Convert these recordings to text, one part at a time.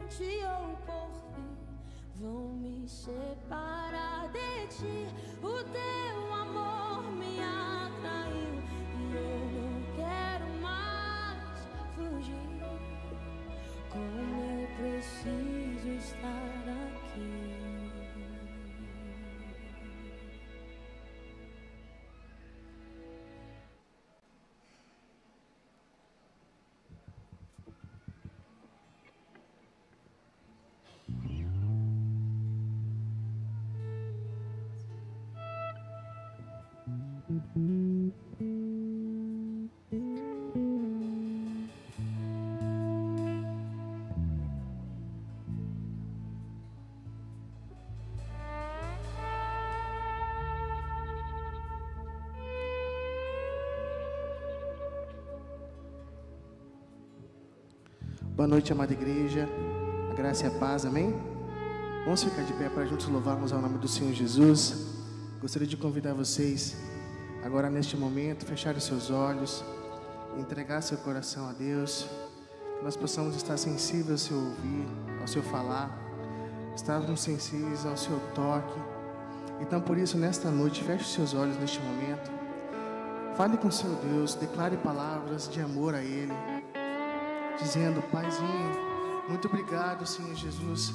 presente ou por vir, vão me separar de ti. O teu amor me atraiu e eu não quero mais fugir. Como eu preciso estar aqui. Boa noite, amada igreja, a graça e a paz, amém? Vamos ficar de pé para juntos louvarmos ao nome do Senhor Jesus. Gostaria de convidar vocês, agora neste momento, fechar os seus olhos, entregar seu coração a Deus, que nós possamos estar sensíveis ao seu ouvir, ao seu falar, estarmos sensíveis ao seu toque. Então, por isso, nesta noite, feche os seus olhos neste momento, fale com o seu Deus, declare palavras de amor a Ele, dizendo: Paizinho, muito obrigado, Senhor Jesus.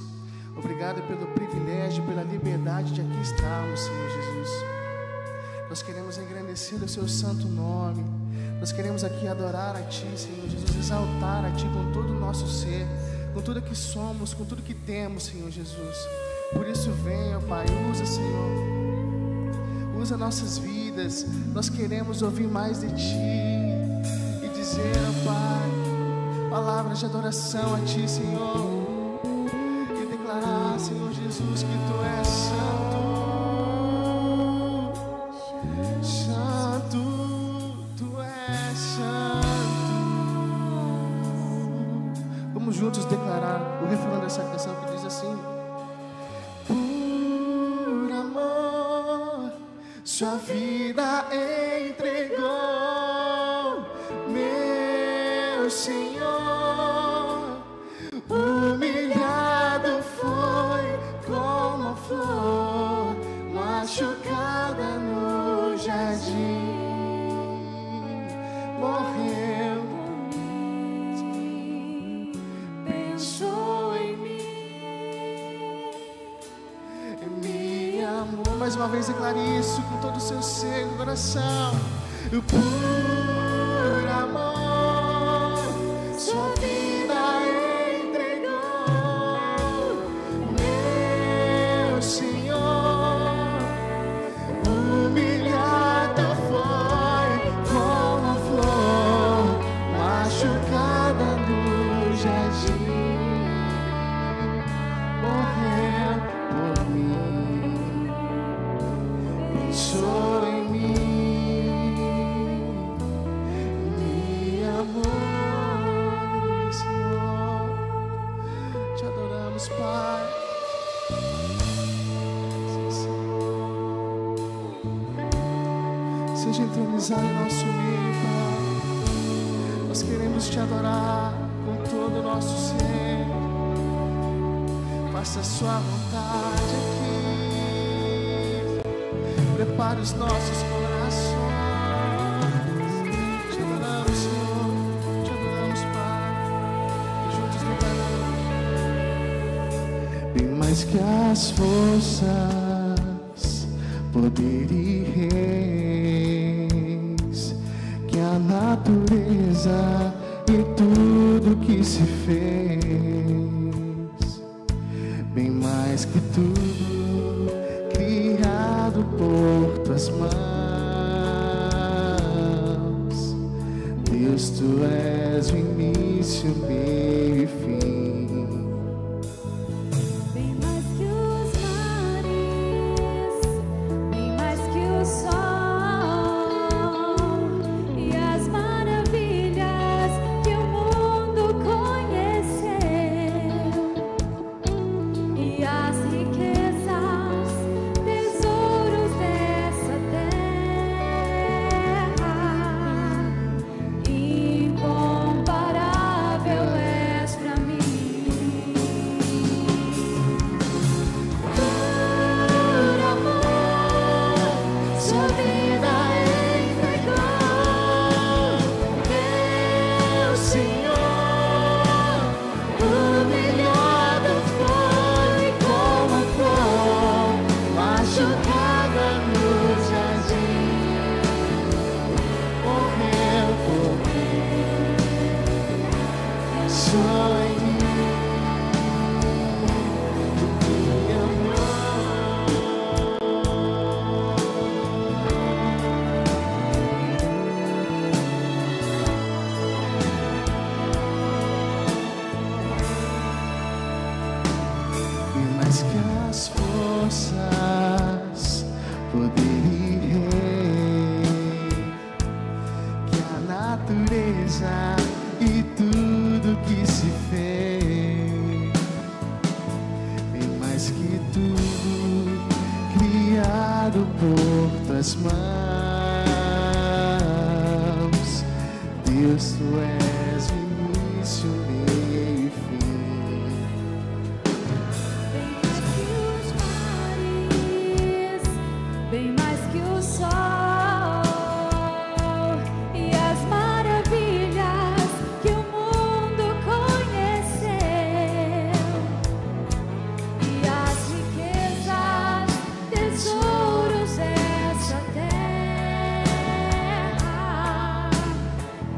Obrigado pelo privilégio, pela liberdade de aqui estarmos, Senhor Jesus. Nós queremos engrandecer o seu santo nome. Nós queremos aqui adorar a Ti, Senhor Jesus, exaltar a Ti com todo o nosso ser, com tudo que somos, com tudo que temos, Senhor Jesus. Por isso venha, Pai, usa, Senhor, usa nossas vidas. Nós queremos ouvir mais de Ti e dizer, ó Pai, palavras de adoração a Ti, Senhor, e declarar, Senhor Jesus, que Tu és santo, santo, Tu és santo. Vamos juntos declarar o refrão dessa canção que diz assim: por amor, sua vida entregou, meu Senhor. Humilhado foi como a flor machucada no jardim, morreu, pensou em mim, me amou. Mais uma vez declare isso com todo o seu ser e coração. Por amor, sua vida entronizar em nosso meio, Pai. Nós queremos Te adorar com todo o nosso ser. Faça a Sua vontade aqui. Prepare os nossos corações. Te adoramos, Senhor. Te adoramos, Pai. E juntos declaramos: bem mais que as forças, poder e reis, que a natureza e tudo que se fez, bem mais que tudo criado por Tuas mãos, Deus, Tu és o início, meio e fim. Incomparável é Deus, tu és o início, meio e fim. Bem mais que o sol e as maravilhas que o mundo conheceu, e as riquezas, tesouros dessa terra,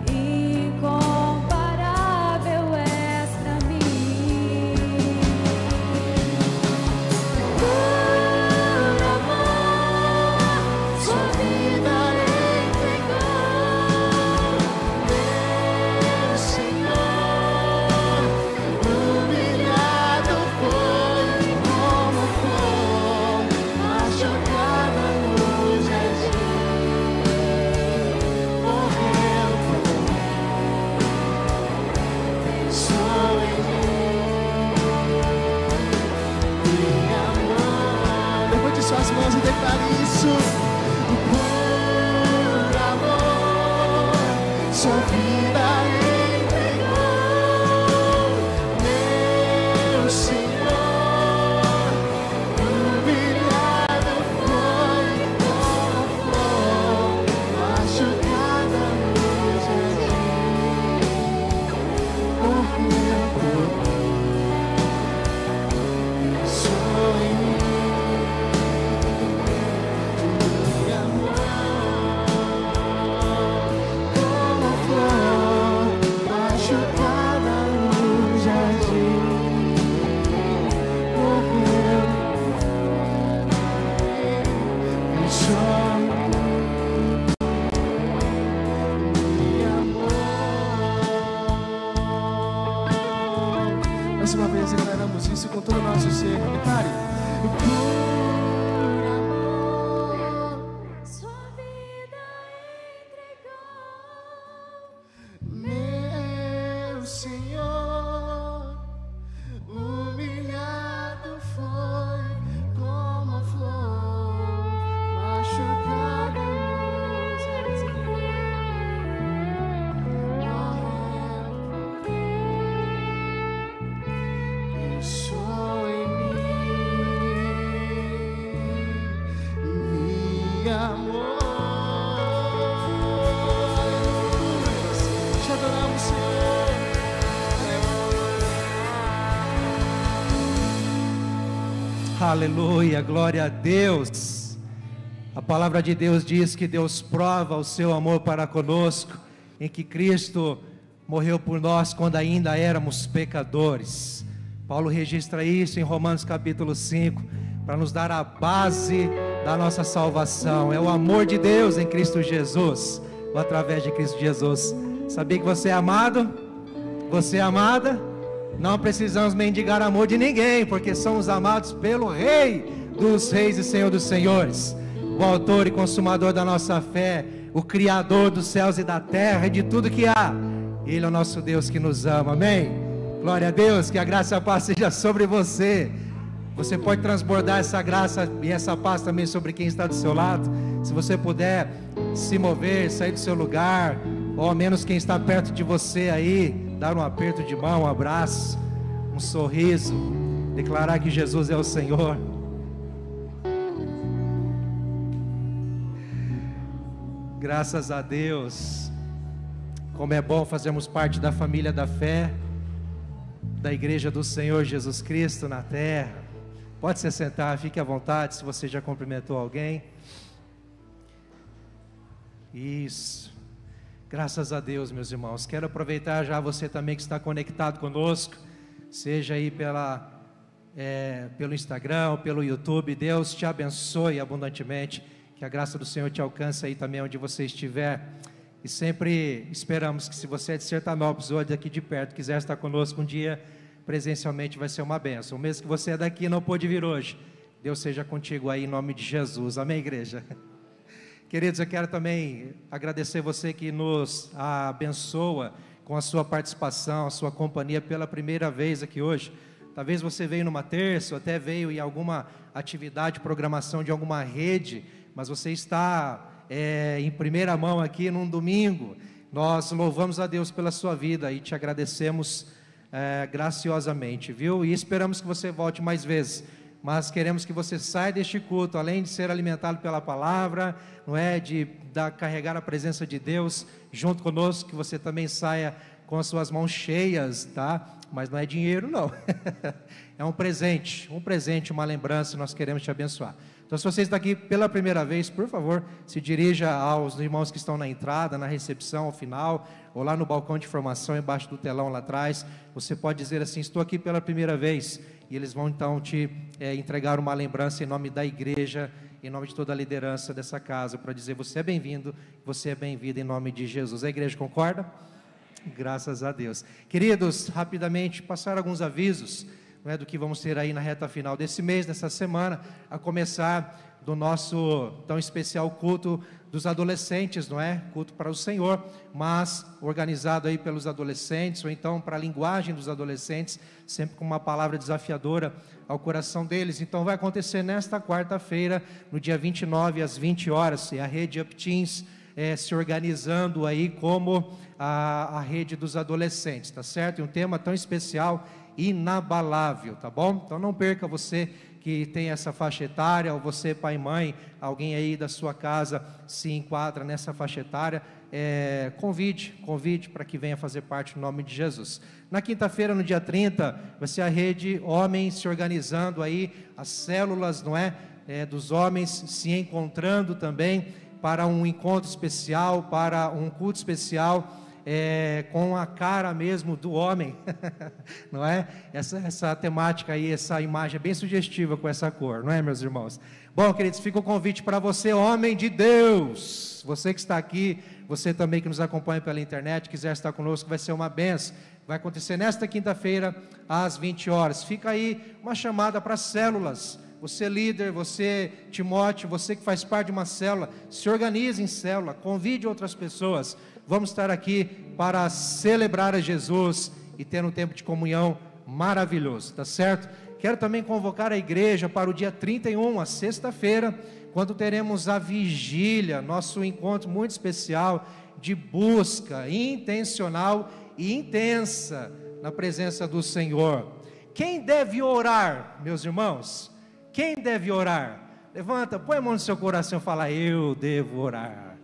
incomparável és pra mim. Por amor, sua vida entregou, meu Senhor. Humilhado foi como flor, machucada no jardim, morreu por mim. Pensou em mim, me amou. Levante suas mãos e declare isso. Por amor, sua vida entregou, meu Senhor. Humilhado foi como flor, machucada no jardim, morreu por mim. Pensou em mim, me amou, como flor, machucada no jardim, morreu. Pensou em mim, me amou. Mais uma vez declaramos isso com todo o nosso ser. Declare. Por amor, sua vida entregou, meu Senhor. Humilhado foi como a flor, machucada no jardim, morreu por mim. Pensou em mim, me amou. Te adoramos, Senhor. Aleluia, glória a Deus. A palavra de Deus diz que Deus prova o seu amor para conosco, em que Cristo morreu por nós quando ainda éramos pecadores. Paulo registra isso em Romanos capítulo 5, para nos dar a base da nossa salvação. É o amor de Deus em Cristo Jesus, ou através de Cristo Jesus. Sabia que você é amado? Você é amada? Não precisamos mendigar amor de ninguém, porque somos amados pelo Rei dos Reis e Senhor dos Senhores, o autor e consumador da nossa fé, o Criador dos céus e da terra e de tudo que há. Ele é o nosso Deus que nos ama, amém? Glória a Deus, que a graça e a paz seja sobre você. Você pode transbordar essa graça e essa paz também sobre quem está do seu lado. Se você puder se mover, sair do seu lugar, ou ao menos quem está perto de você aí, dar um aperto de mão, um abraço, um sorriso, declarar que Jesus é o Senhor. Graças a Deus. Como é bom fazermos parte da família da fé, da igreja do Senhor Jesus Cristo na terra. Pode se sentar, fique à vontade, se você já cumprimentou alguém. Isso. Graças a Deus, meus irmãos. Quero aproveitar já você também que está conectado conosco, seja aí pelo Instagram ou pelo YouTube. Deus te abençoe abundantemente, que a graça do Senhor te alcance aí também onde você estiver. E sempre esperamos que, se você é de Sertanópolis ou daqui de perto, quiser estar conosco um dia presencialmente, vai ser uma bênção. Mesmo que você é daqui e não pôde vir hoje, Deus seja contigo aí em nome de Jesus. Amém, igreja? Queridos, eu quero também agradecer você que nos abençoa com a sua participação, a sua companhia pela primeira vez aqui hoje. Talvez você veio numa terça, ou até veio em alguma atividade, programação de alguma rede, mas você está em primeira mão aqui num domingo. Nós louvamos a Deus pela sua vida e te agradecemos graciosamente, viu? E esperamos que você volte mais vezes. Mas queremos que você saia deste culto, além de ser alimentado pela palavra, não é? Carregar a presença de Deus junto conosco, que você também saia com as suas mãos cheias, tá? Mas não é dinheiro, não. É um presente, uma lembrança, e nós queremos te abençoar. Então, se você está aqui pela primeira vez, por favor, se dirija aos irmãos que estão na entrada, na recepção, ao final, ou lá no balcão de formação, embaixo do telão lá atrás. Você pode dizer assim: estou aqui pela primeira vez, e eles vão então te entregar uma lembrança em nome da igreja, em nome de toda a liderança dessa casa, para dizer: você é bem-vindo, você é bem-vinda em nome de Jesus. A igreja concorda? Graças a Deus. Queridos, rapidamente, passar alguns avisos, não é, do que vamos ter aí na reta final desse mês, nessa semana, a começar do nosso tão especial culto dos adolescentes, não é? Culto para o Senhor, mas organizado aí pelos adolescentes, ou então para a linguagem dos adolescentes, sempre com uma palavra desafiadora ao coração deles. Então vai acontecer nesta quarta-feira, no dia 29 às 20 horas, e a rede Up Teens se organizando aí como a rede dos adolescentes, tá certo? E um tema tão especial, inabalável, tá bom? Então não perca, você que tem essa faixa etária, ou você, pai e mãe, alguém aí da sua casa se enquadra nessa faixa etária, convide para que venha fazer parte no nome de Jesus. Na quinta-feira, no dia 30, vai ser a rede Homens se organizando aí, as células, não é? Dos homens se encontrando também para um encontro especial, para um culto especial, com a cara mesmo do homem, não é? Essa temática aí, essa imagem é bem sugestiva com essa cor, não é, meus irmãos? Bom, queridos, fica o convite para você, homem de Deus, você que está aqui, você também que nos acompanha pela internet, quiser estar conosco, vai ser uma benção. Vai acontecer nesta quinta-feira, às 20 horas. Fica aí uma chamada para células. Você líder, você Timóteo, você que faz parte de uma célula, se organize em célula, convide outras pessoas. Vamos estar aqui para celebrar a Jesus e ter um tempo de comunhão maravilhoso, tá certo? Quero também convocar a igreja para o dia 31, a sexta-feira, quando teremos a vigília, nosso encontro muito especial de busca intencional e intensa na presença do Senhor. Quem deve orar, meus irmãos? Quem deve orar? Levanta, põe a mão no seu coração e fala: eu devo orar.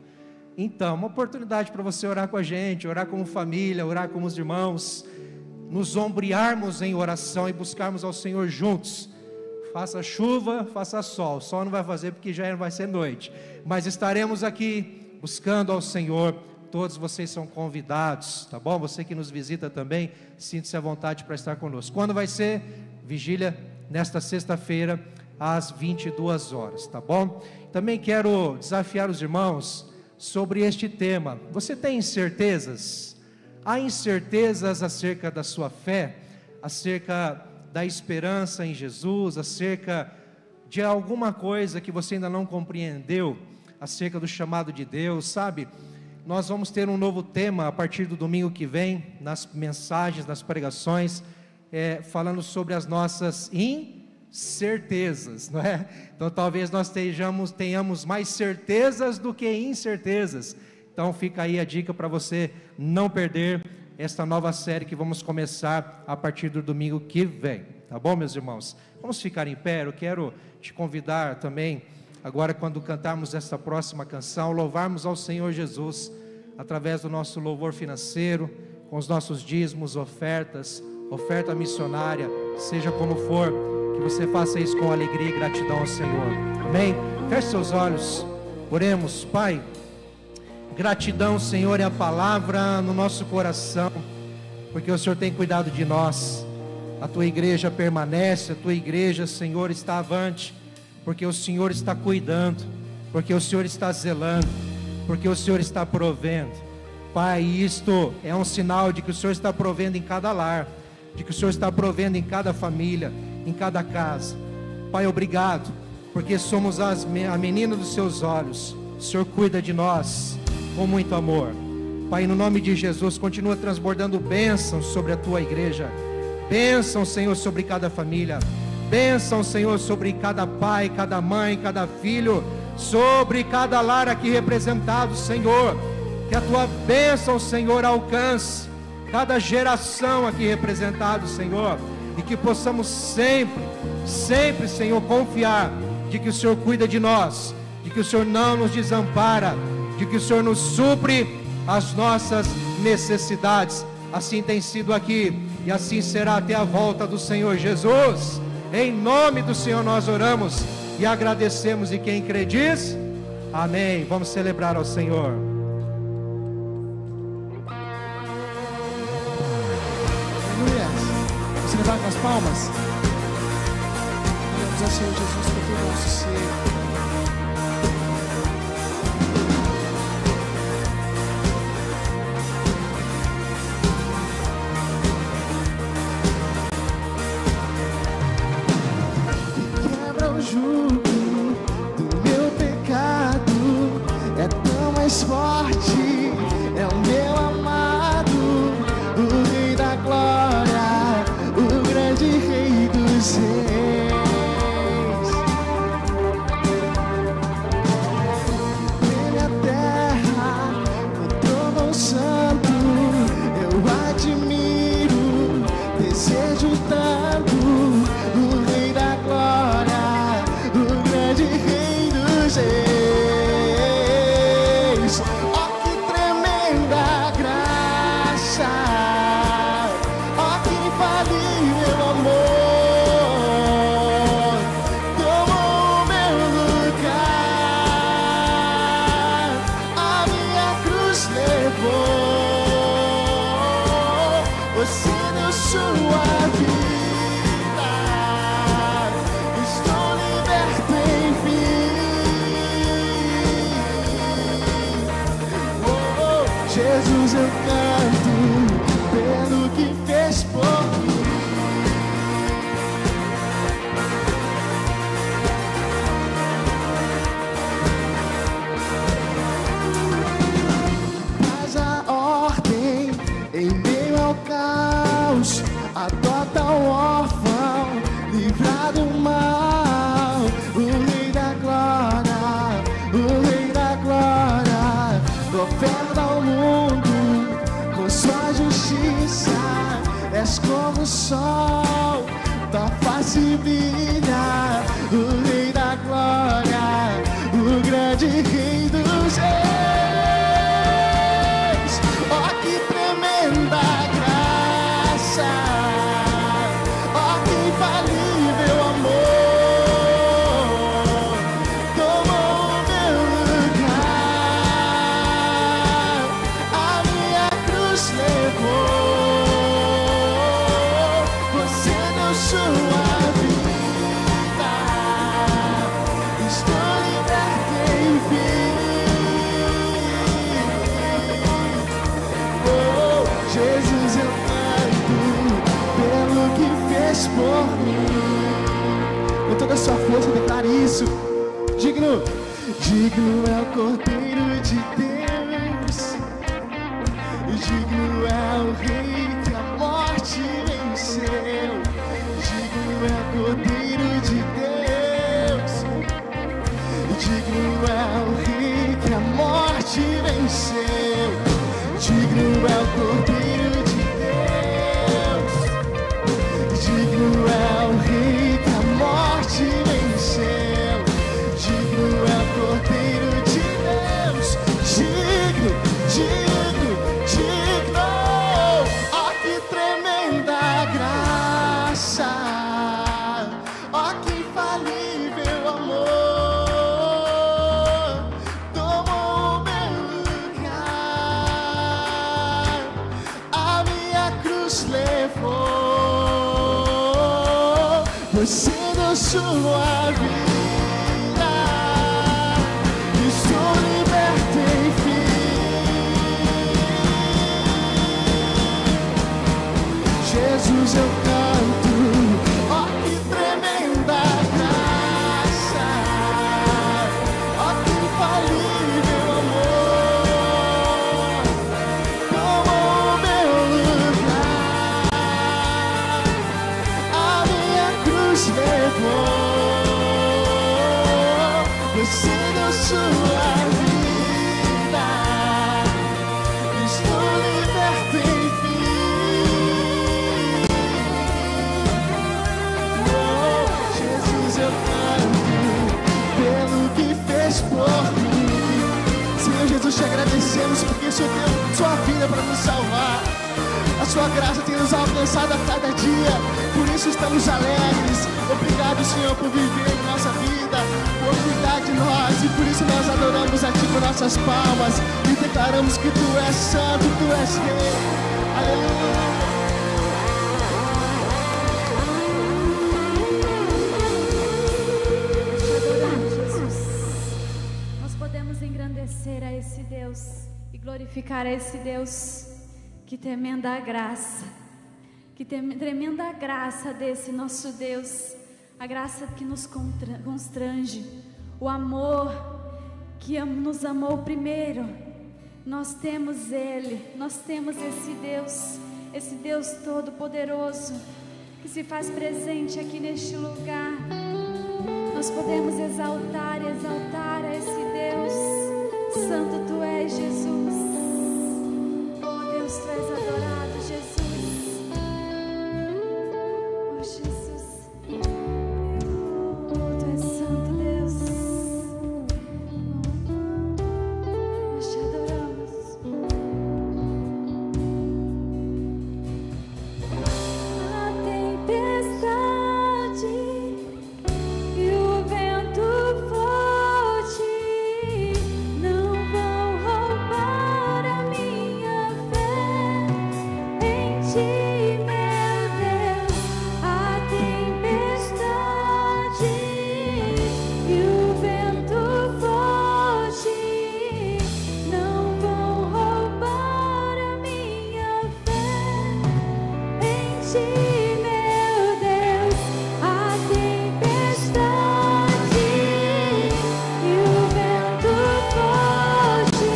Então, uma oportunidade para você orar com a gente, orar como família, orar como os irmãos, nos ombrearmos em oração e buscarmos ao Senhor juntos. Faça chuva, faça sol. Sol não vai fazer porque já vai ser noite, mas estaremos aqui buscando ao Senhor. Todos vocês são convidados, tá bom? Você que nos visita também, sinta-se à vontade para estar conosco. Quando vai ser? Vigília nesta sexta-feira, às 22 horas, tá bom? Também quero desafiar os irmãos sobre este tema. Você tem incertezas? Há incertezas acerca da sua fé, acerca da esperança em Jesus, acerca de alguma coisa que você ainda não compreendeu, acerca do chamado de Deus, sabe? Nós vamos ter um novo tema a partir do domingo que vem, nas mensagens, nas pregações, falando sobre as nossas incertezas, não é? Então talvez nós tenhamos mais certezas do que incertezas. Então fica aí a dica para você não perder esta nova série que vamos começar a partir do domingo que vem, tá bom, meus irmãos? Vamos ficar em pé. Eu quero te convidar também, agora quando cantarmos esta próxima canção, louvarmos ao Senhor Jesus, através do nosso louvor financeiro, com os nossos dízimos, ofertas, oferta missionária, seja como for, que você faça isso com alegria e gratidão ao Senhor, amém? Feche seus olhos, oremos. Pai, gratidão, Senhor, é a palavra no nosso coração, porque o Senhor tem cuidado de nós. A tua igreja permanece, a tua igreja, Senhor, está avante, porque o Senhor está cuidando, porque o Senhor está zelando, porque o Senhor está provendo. Pai, isto é um sinal de que o Senhor está provendo em cada lar, de que o Senhor está provendo em cada família, em cada casa. Pai, obrigado, porque somos a menina dos seus olhos. O Senhor cuida de nós com muito amor. Pai, no nome de Jesus, continua transbordando bênçãos sobre a tua igreja. Bênção, Senhor, sobre cada família. Bênção, Senhor, sobre cada pai, cada mãe, cada filho, sobre cada lar aqui representado, Senhor. Que a tua bênção, Senhor, alcance cada geração aqui representada, Senhor. E que possamos sempre, sempre, Senhor, confiar de que o Senhor cuida de nós, de que o Senhor não nos desampara, de que o Senhor nos supre as nossas necessidades. Assim tem sido aqui e assim será até a volta do Senhor Jesus. Em nome do Senhor nós oramos e agradecemos, e quem crê diz amém. Vamos celebrar ao Senhor. Aleluia. Você levar com as palmas. Oramos ao Senhor Jesus por todo o nosso ser. Forte é o meu amado, o Rei da Glória, o grande Rei dos Reis. Ele a terra, o trono santo, eu admiro, desejo tanto, o Rei da Glória, o grande Rei dos Reis. Jesus, eu canto pelo que fez por mim. Traz a ordem em meio ao caos, adota o órfão, livra do mal, o Rei da Glória, o Rei da Glória, governa o mundo com sua justiça. És como o sol, tua face brilha, o Rei da Glória, o grande Rei dos Reis. Oh, que tremenda graça, oh, que infalível amor, tomou o meu lugar, a minha cruz levou, você deu sua vida, estou liberto, enfim. Oh, Jesus, eu canto pelo que fez por mim. Com toda a sua força, declare isso. Digno, digno é o Cordeiro de Deus, digno é o Rei que a morte venceu, digno é o Cordeiro de Deus, digno é o Rei que a morte venceu, digno é o Cordeiro de Deus, digno é o Rei que a morte venceu, digno é o Cordeiro de Deus, digno, digno, digno. Oh, que tremenda graça, oh, que infalível amor, tomou o meu lugar, a minha cruz levou, você deu sua vida, estou liberto, enfim. Jesus, eu canto, oh, que tremenda graça, oh, que infalível amor, tomou o meu lugar, a minha cruz levou, agradecemos porque o Senhor deu sua vida para nos salvar. A sua graça tem nos alcançado a cada dia, por isso estamos alegres. Obrigado, Senhor, por viver em nossa vida, por cuidar de nós, e por isso nós adoramos a Ti com nossas palmas e declaramos que Tu és santo, Tu és Rei. Aleluia. Engrandecer a esse Deus e glorificar a esse Deus. Que tremenda graça, que tremenda graça desse nosso Deus, a graça que nos constrange, o amor que nos amou primeiro. Nós temos Ele, nós temos esse Deus todo-poderoso que se faz presente aqui neste lugar. Nós podemos exaltar a esse Deus. Santo Tu és, Jesus. Oh Deus, Tu és adorado, Jesus. Oh Jesus. Oh, Tu és santo, Deus. Nós Te adoramos. A tempestade e o vento forte não vão roubar a minha fé em Ti, meu Deus. A tempestade e o vento forte não vão roubar a minha fé em Ti, meu Deus. A tempestade e o vento forte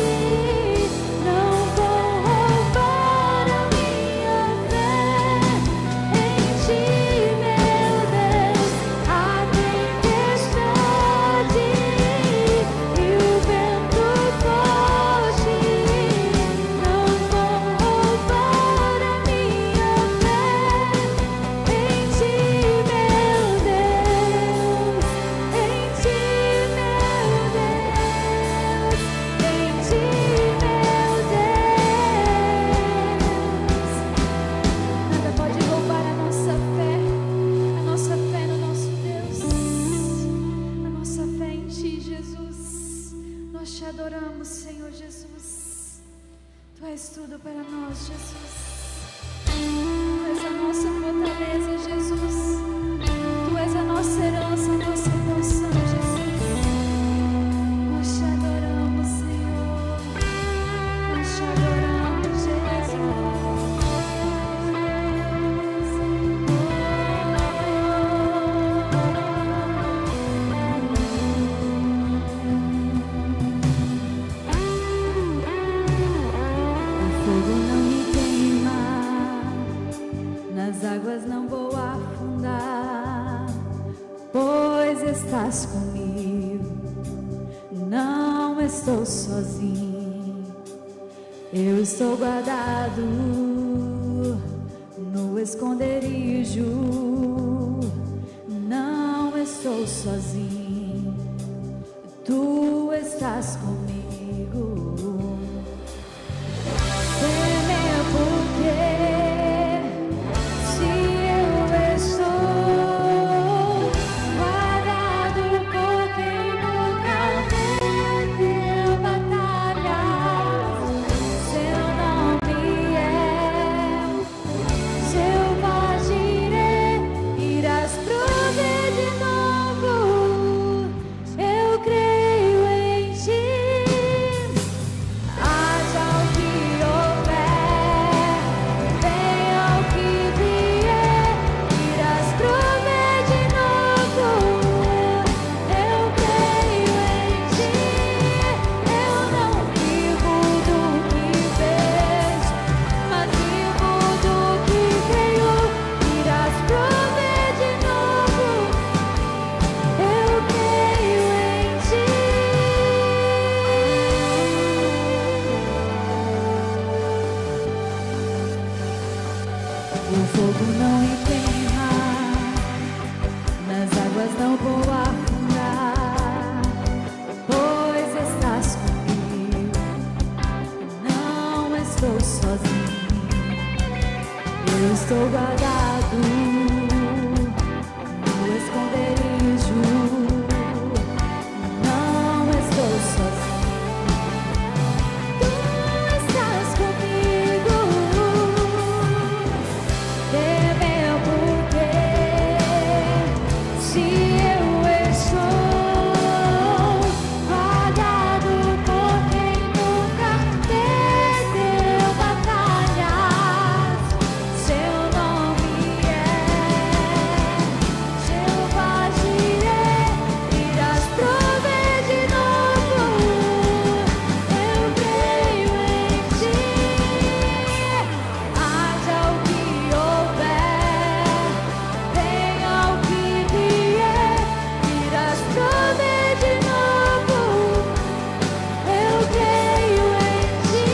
não vão roubar a minha fé em Ti, meu Deus. A tempestade e o vento forte não vão roubar a minha fé em Ti, meu Deus. Em Ti, meu Deus. Em Ti, meu Deus. Nada pode roubar a nossa fé no nosso Deus, a nossa fé em Ti, Jesus. Nós Te adoramos, Senhor Jesus. Tu és tudo para nós, Jesus. Tu és a nossa fortaleza, Jesus. Tu és a nossa herança, a nossa porção, Jesus. Nós Te adoramos, Senhor. Nós Te adoramos, Jesus. O fogo não me queima, nas águas não vou afundar, pois estás comigo, não estou sozinho. Eu estou guardado no esconderijo, não estou sozinho. Tu estás comigo. Temer porque se eu estou guardado por quem nunca perdeu batalhas, seu nome é Jeová Jireh, irás prover de novo. Eu creio em Ti. Haja o que houver, venha o que vier, irás prover de novo. Eu creio em Ti. Eu não vivo do que vejo, mas vivo do que creio. Irás prover de novo. Eu creio em Ti. O fogo não me queima, nas águas não vou afundar, pois estás comigo, estou sozinho, eu estou guardado no esconderijo, não estou sozinho, tu estás comigo, temeu porque se eu estou guardado por quem nunca perdeu batalhas, seu nome é Jeová Jireh, irás prover de novo, eu creio em ti, haja o que houver, venha o que vier, irás prover de novo, eu creio em ti,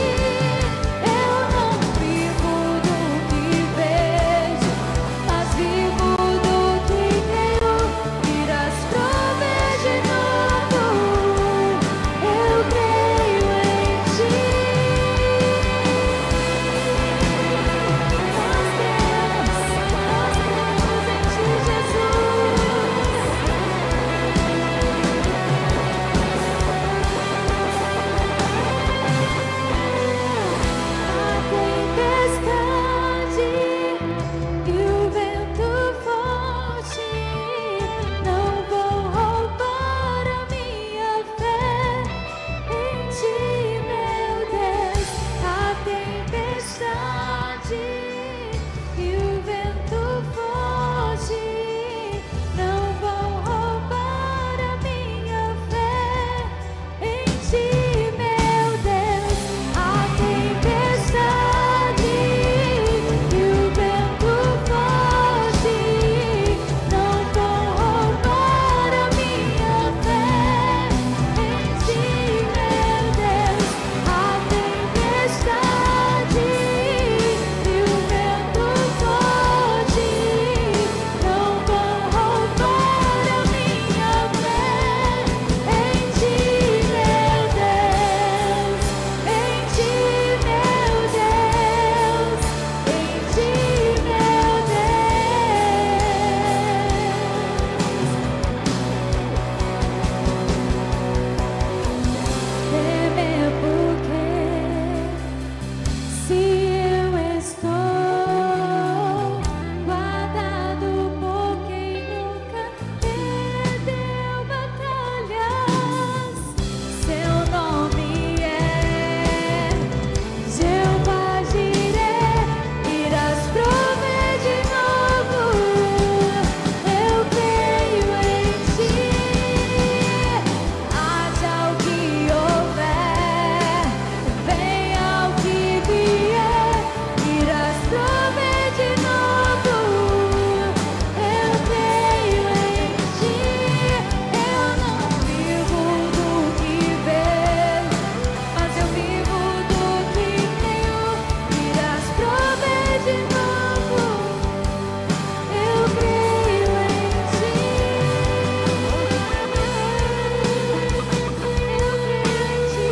eu não vivo do que vejo, mas vivo do que creio, irás prover de novo, eu creio em ti. Nós cremos em ti, Jesus. A tempestade e o vento forte não vão roubar a minha fé em ti, meu Deus. A tempestade e o vento forte não vão roubar a minha fé em ti, meu Deus. A tempestade e o vento forte não vão roubar a minha fé em ti, meu Deus. A tempestade e o vento forte não vão roubar a minha fé em ti, meu Deus. Em ti, meu Deus. Em ti, meu Deus. Temer porque se eu estou guardado por quem nunca perdeu batalhas, seu nome é Jeová Jireh, irás prover de novo, eu creio em ti, haja o que houver, venha o que vier, irás prover de novo, eu creio em ti, eu não vivo do que vejo, mas eu vivo do que creio, irás prover de novo, eu creio em ti, eu creio em ti,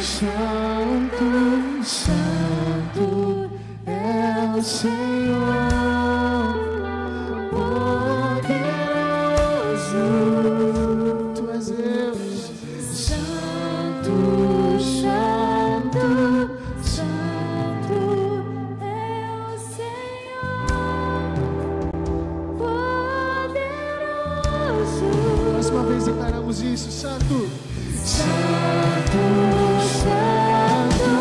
Santo, Santo é o Senhor, poderoso, tu és Deus. Santo, Santo, Santo é o Senhor, poderoso. Mais uma vez declaramos isso, Santo. Santo, Santo,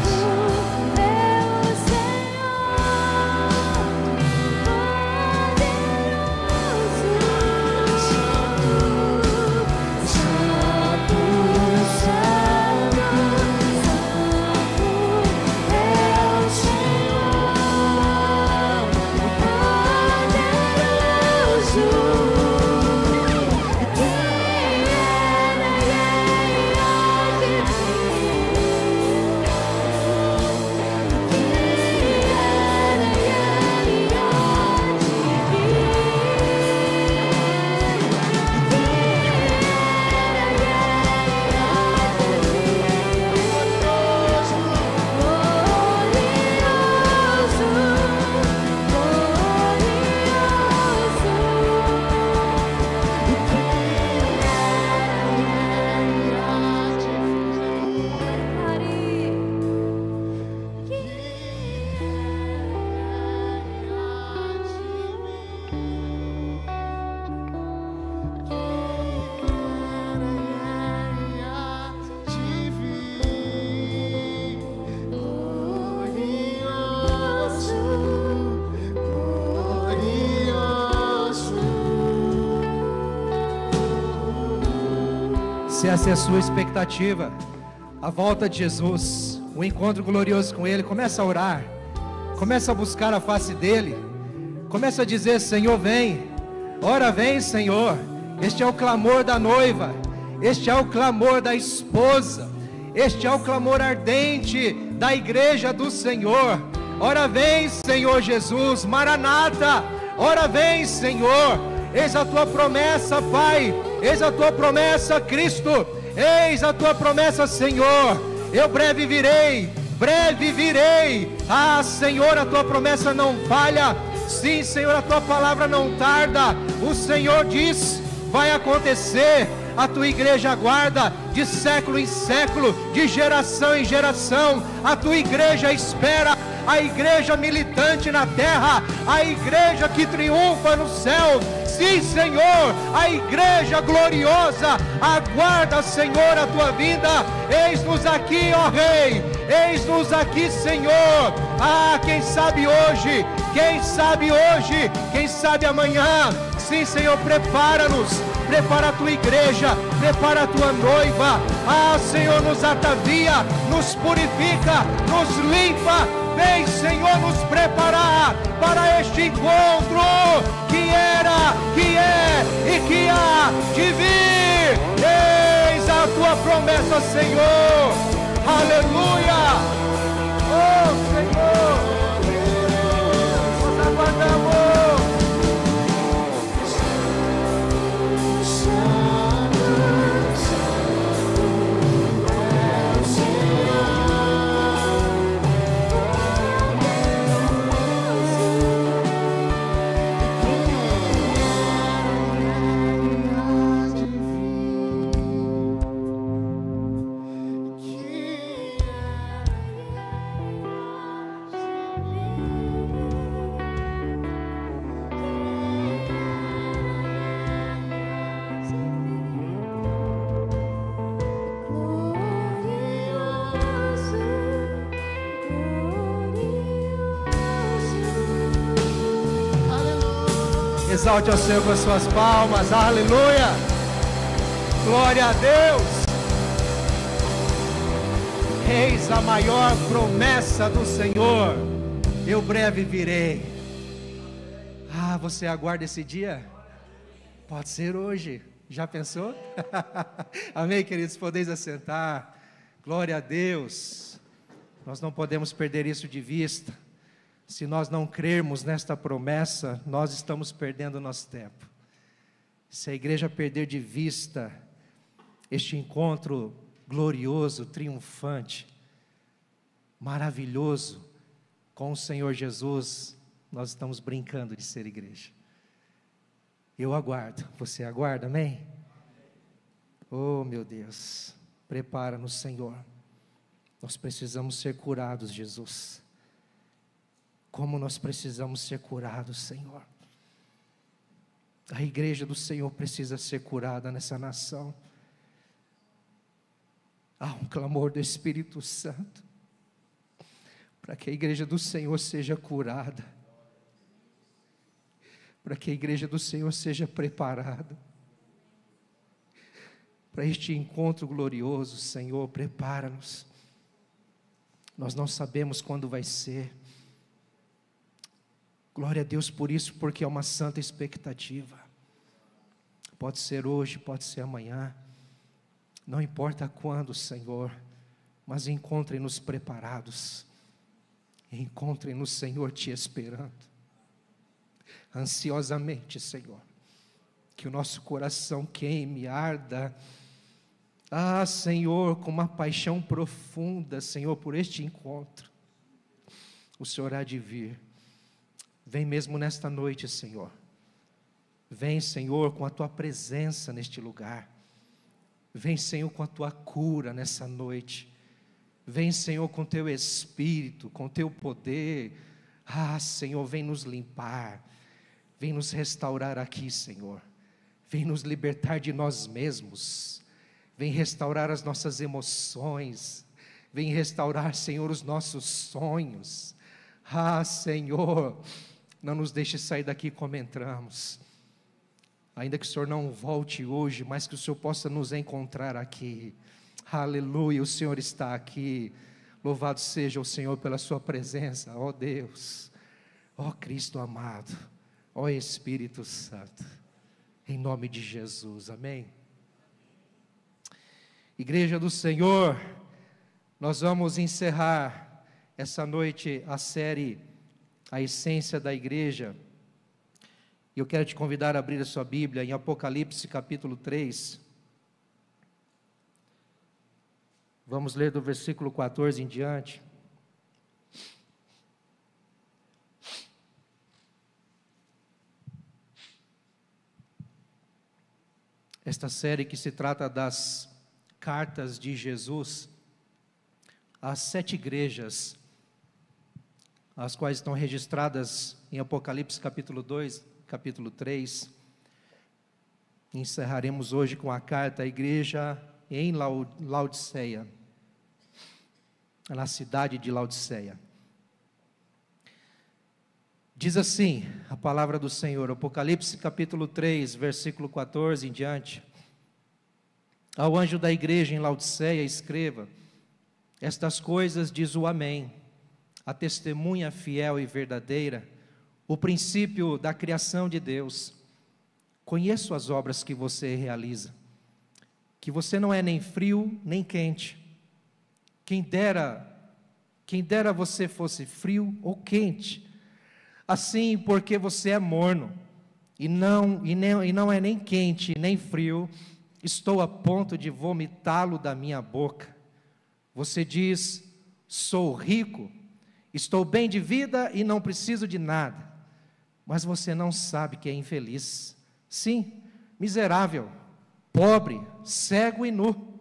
Santo é o Senhor, poderoso. Santo, Santo, Santo é o Senhor, poderoso. Quem é Se essa é a sua expectativa, a volta de Jesus, o encontro glorioso com Ele, começa a orar, começa a buscar a face dEle, começa a dizer: Senhor, vem, ora vem, Senhor. Este é o clamor da noiva, este é o clamor da esposa, este é o clamor ardente da igreja do Senhor. Ora vem, Senhor Jesus, Maranata, ora vem, Senhor. Eis a tua promessa, Pai, eis a tua promessa, Cristo, eis a tua promessa, Senhor. Eu breve virei, breve virei. Ah, Senhor, a tua promessa não falha. Sim, Senhor, a tua palavra não tarda. O Senhor diz: vai acontecer. A tua igreja aguarda de século em século, de geração em geração. A tua igreja espera, a igreja militante na terra, a igreja que triunfa no céu. Sim, Senhor, a igreja gloriosa aguarda, Senhor, a tua vinda. Eis-nos aqui, ó Rei, eis-nos aqui, Senhor. Ah, quem sabe hoje, quem sabe hoje, quem sabe amanhã. Sim, Senhor, prepara-nos, prepara a tua igreja, prepara a tua noiva. Ah, Senhor, nos atavia, nos purifica, nos limpa. Vem, Senhor, nos preparar para este encontro que era, que é e que há de vir. Eis a tua promessa, Senhor. Aleluia. Oh, Senhor, nós aguardamos. Exalte ao Senhor com as suas palmas, aleluia, glória a Deus. Eis a maior promessa do Senhor: eu breve virei. Ah, você aguarda esse dia? Pode ser hoje, já pensou? Amém, queridos, podeis assentar, glória a Deus. Nós não podemos perder isso de vista. Se nós não crermos nesta promessa, nós estamos perdendo nosso tempo. Se a igreja perder de vista este encontro glorioso, triunfante, maravilhoso com o Senhor Jesus, nós estamos brincando de ser igreja. Eu aguardo, você aguarda, amém? Oh, meu Deus, prepara-nos, Senhor. Nós precisamos ser curados, Jesus. Como nós precisamos ser curados, Senhor. A igreja do Senhor precisa ser curada nessa nação. Há um clamor do Espírito Santo para que a igreja do Senhor seja curada, para que a igreja do Senhor seja preparada para este encontro glorioso. Senhor, prepara-nos. Nós não sabemos quando vai ser. Glória a Deus por isso, porque é uma santa expectativa. Pode ser hoje, pode ser amanhã, não importa quando, Senhor, mas encontre-nos preparados, encontre-nos, Senhor, te esperando, ansiosamente, Senhor, que o nosso coração queime, arda, ah, Senhor, com uma paixão profunda, Senhor, por este encontro. O Senhor há de vir. Vem mesmo nesta noite, Senhor. Vem, Senhor, com a tua presença neste lugar. Vem, Senhor, com a tua cura nessa noite. Vem, Senhor, com teu Espírito, com teu poder. Ah, Senhor, vem nos limpar. Vem nos restaurar aqui, Senhor. Vem nos libertar de nós mesmos. Vem restaurar as nossas emoções. Vem restaurar, Senhor, os nossos sonhos. Ah, Senhor, não nos deixe sair daqui como entramos. ainda que o Senhor não volte hoje, mas que o Senhor possa nos encontrar aqui. Aleluia, o Senhor está aqui. Louvado seja o Senhor pela sua presença, ó Deus, ó Cristo amado, ó Espírito Santo, em nome de Jesus, amém. Igreja do Senhor, nós vamos encerrar essa noite a série A Essência da Igreja. E eu quero te convidar a abrir a sua Bíblia em Apocalipse capítulo 3. Vamos ler do versículo 14 em diante. Esta série que se trata das cartas de Jesus às 7 igrejas, as quais estão registradas em Apocalipse capítulo 2, capítulo 3. Encerraremos hoje com a carta à igreja em Laodiceia, na cidade de Laodiceia. Diz assim a palavra do Senhor, Apocalipse capítulo 3, versículo 14 em diante. Ao anjo da igreja em Laodiceia escreva: estas coisas diz o Amém, a testemunha fiel e verdadeira, o princípio da criação de Deus. Conheço as obras que você realiza, que você não é nem frio nem quente. Quem dera você fosse frio ou quente. Assim, porque você é morno, e não é nem quente nem frio, estou a ponto de vomitá-lo da minha boca. Você diz: sou rico, estou bem de vida e não preciso de nada. Mas você não sabe que é infeliz. Sim, miserável, pobre, cego e nu.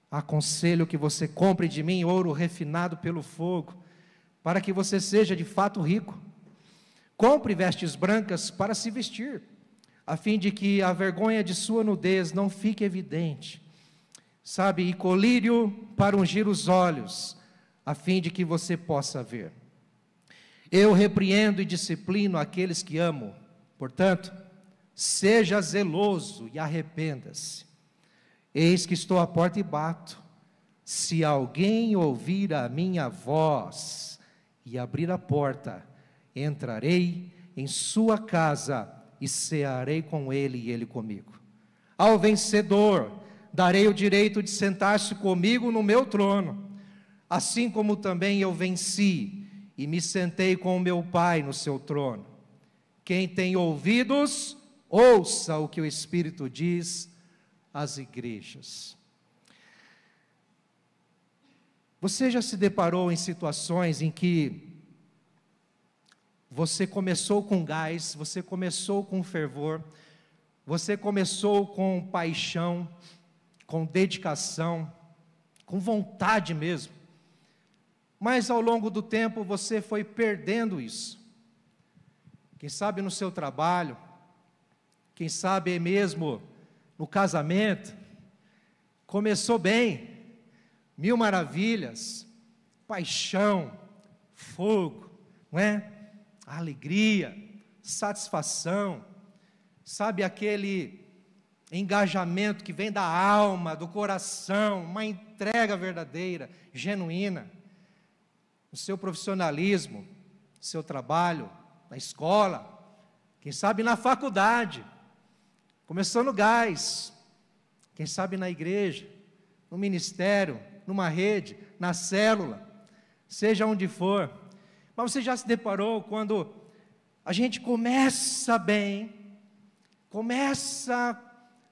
Aconselho que você compre de mim ouro refinado pelo fogo, para que você seja de fato rico. Compre vestes brancas para se vestir, a fim de que a vergonha de sua nudez não fique evidente. Sabe, e colírio para ungir os olhos, a fim de que você possa ver. Eu repreendo e disciplino aqueles que amo. Portanto, seja zeloso e arrependa-se. Eis que estou à porta e bato. Se alguém ouvir a minha voz e abrir a porta, entrarei em sua casa e cearei com ele e ele comigo. Ao vencedor darei o direito de sentar-se comigo no meu trono, assim como também eu venci e me sentei com o meu Pai no seu trono. Quem tem ouvidos, ouça o que o Espírito diz às igrejas. Você já se deparou em situações em que você começou com gás, você começou com fervor, você começou com paixão, com dedicação, com vontade mesmo, mas ao longo do tempo você foi perdendo isso? Quem sabe no seu trabalho, quem sabe mesmo no casamento, começou bem, 1000 maravilhas, paixão, fogo, não é? Alegria, satisfação, sabe aquele engajamento que vem da alma, do coração, uma entrega verdadeira, genuína, no seu profissionalismo, no seu trabalho, na escola, quem sabe na faculdade, começou no gás, quem sabe na igreja, no ministério, numa rede, na célula, seja onde for. Mas você já se deparou quando a gente começa bem, começa,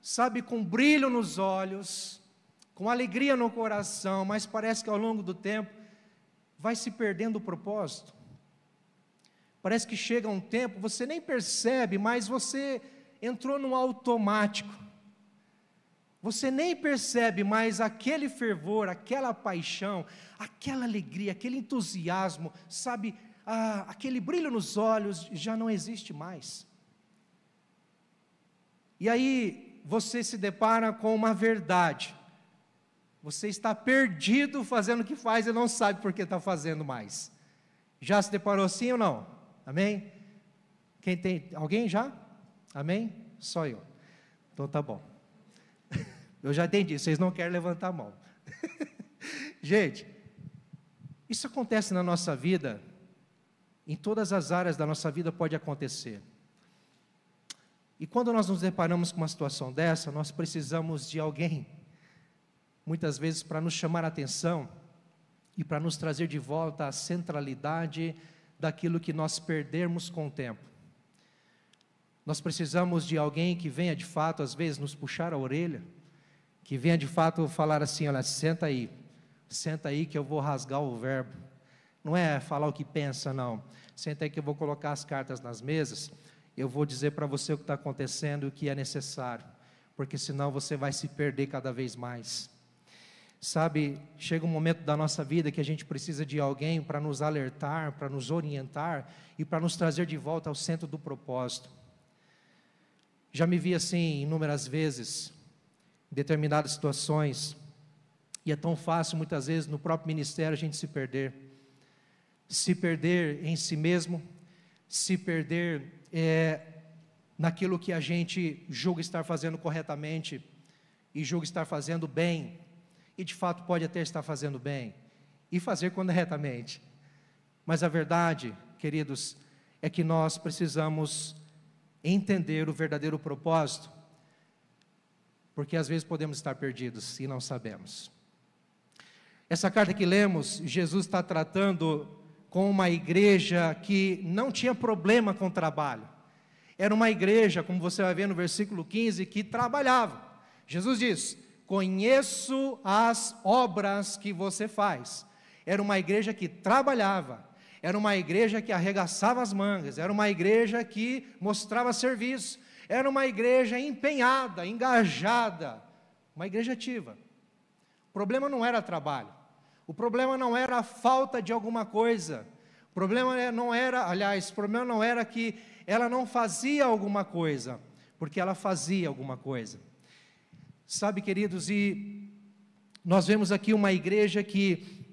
sabe, com brilho nos olhos, com alegria no coração, mas parece que ao longo do tempo vai se perdendo o propósito? Parece que chega um tempo, você nem percebe, mas você entrou num automático. Você nem percebe, mas aquele fervor, aquela paixão, aquela alegria, aquele entusiasmo, sabe, aquele brilho nos olhos já não existe mais. E aí você se depara com uma verdade. Você está perdido fazendo o que faz e não sabe por que está fazendo mais. Já se deparou assim ou não? Amém? Quem tem? Alguém já? Amém? Só eu. Então tá bom. Eu já entendi, vocês não querem levantar a mão. Gente, isso acontece na nossa vida, em todas as áreas da nossa vida pode acontecer. E quando nós nos deparamos com uma situação dessa, nós precisamos de alguém, muitas vezes para nos chamar a atenção e para nos trazer de volta a centralidade daquilo que nós perdermos com o tempo. Nós precisamos de alguém que venha de fato, às vezes, nos puxar a orelha, que venha de fato falar assim, olha, senta aí que eu vou rasgar o verbo. Não é falar o que pensa, não. Senta aí que eu vou colocar as cartas nas mesas, eu vou dizer para você o que está acontecendo e o que é necessário, porque senão você vai se perder cada vez mais. Sabe, chega um momento da nossa vida que a gente precisa de alguém para nos alertar, para nos orientar e para nos trazer de volta ao centro do propósito. Já me vi assim inúmeras vezes, em determinadas situações, e é tão fácil muitas vezes no próprio ministério a gente se perder em si mesmo, se perder naquilo que a gente julga estar fazendo corretamente e julga estar fazendo bem, e de fato pode até estar fazendo bem e fazer corretamente, mas a verdade, queridos, é que nós precisamos entender o verdadeiro propósito, porque às vezes podemos estar perdidos e não sabemos. Essa carta que lemos, Jesus está tratando com uma igreja que não tinha problema com o trabalho. Era uma igreja, como você vai ver no versículo 15, que trabalhava. Jesus diz, conheço as obras que você faz. Era uma igreja que trabalhava, era uma igreja que arregaçava as mangas, era uma igreja que mostrava serviço, era uma igreja empenhada, engajada, uma igreja ativa. O problema não era trabalho, o problema não era a falta de alguma coisa, o problema não era que ela não fazia alguma coisa, porque ela fazia alguma coisa. Sabe, queridos, e nós vemos aqui uma igreja que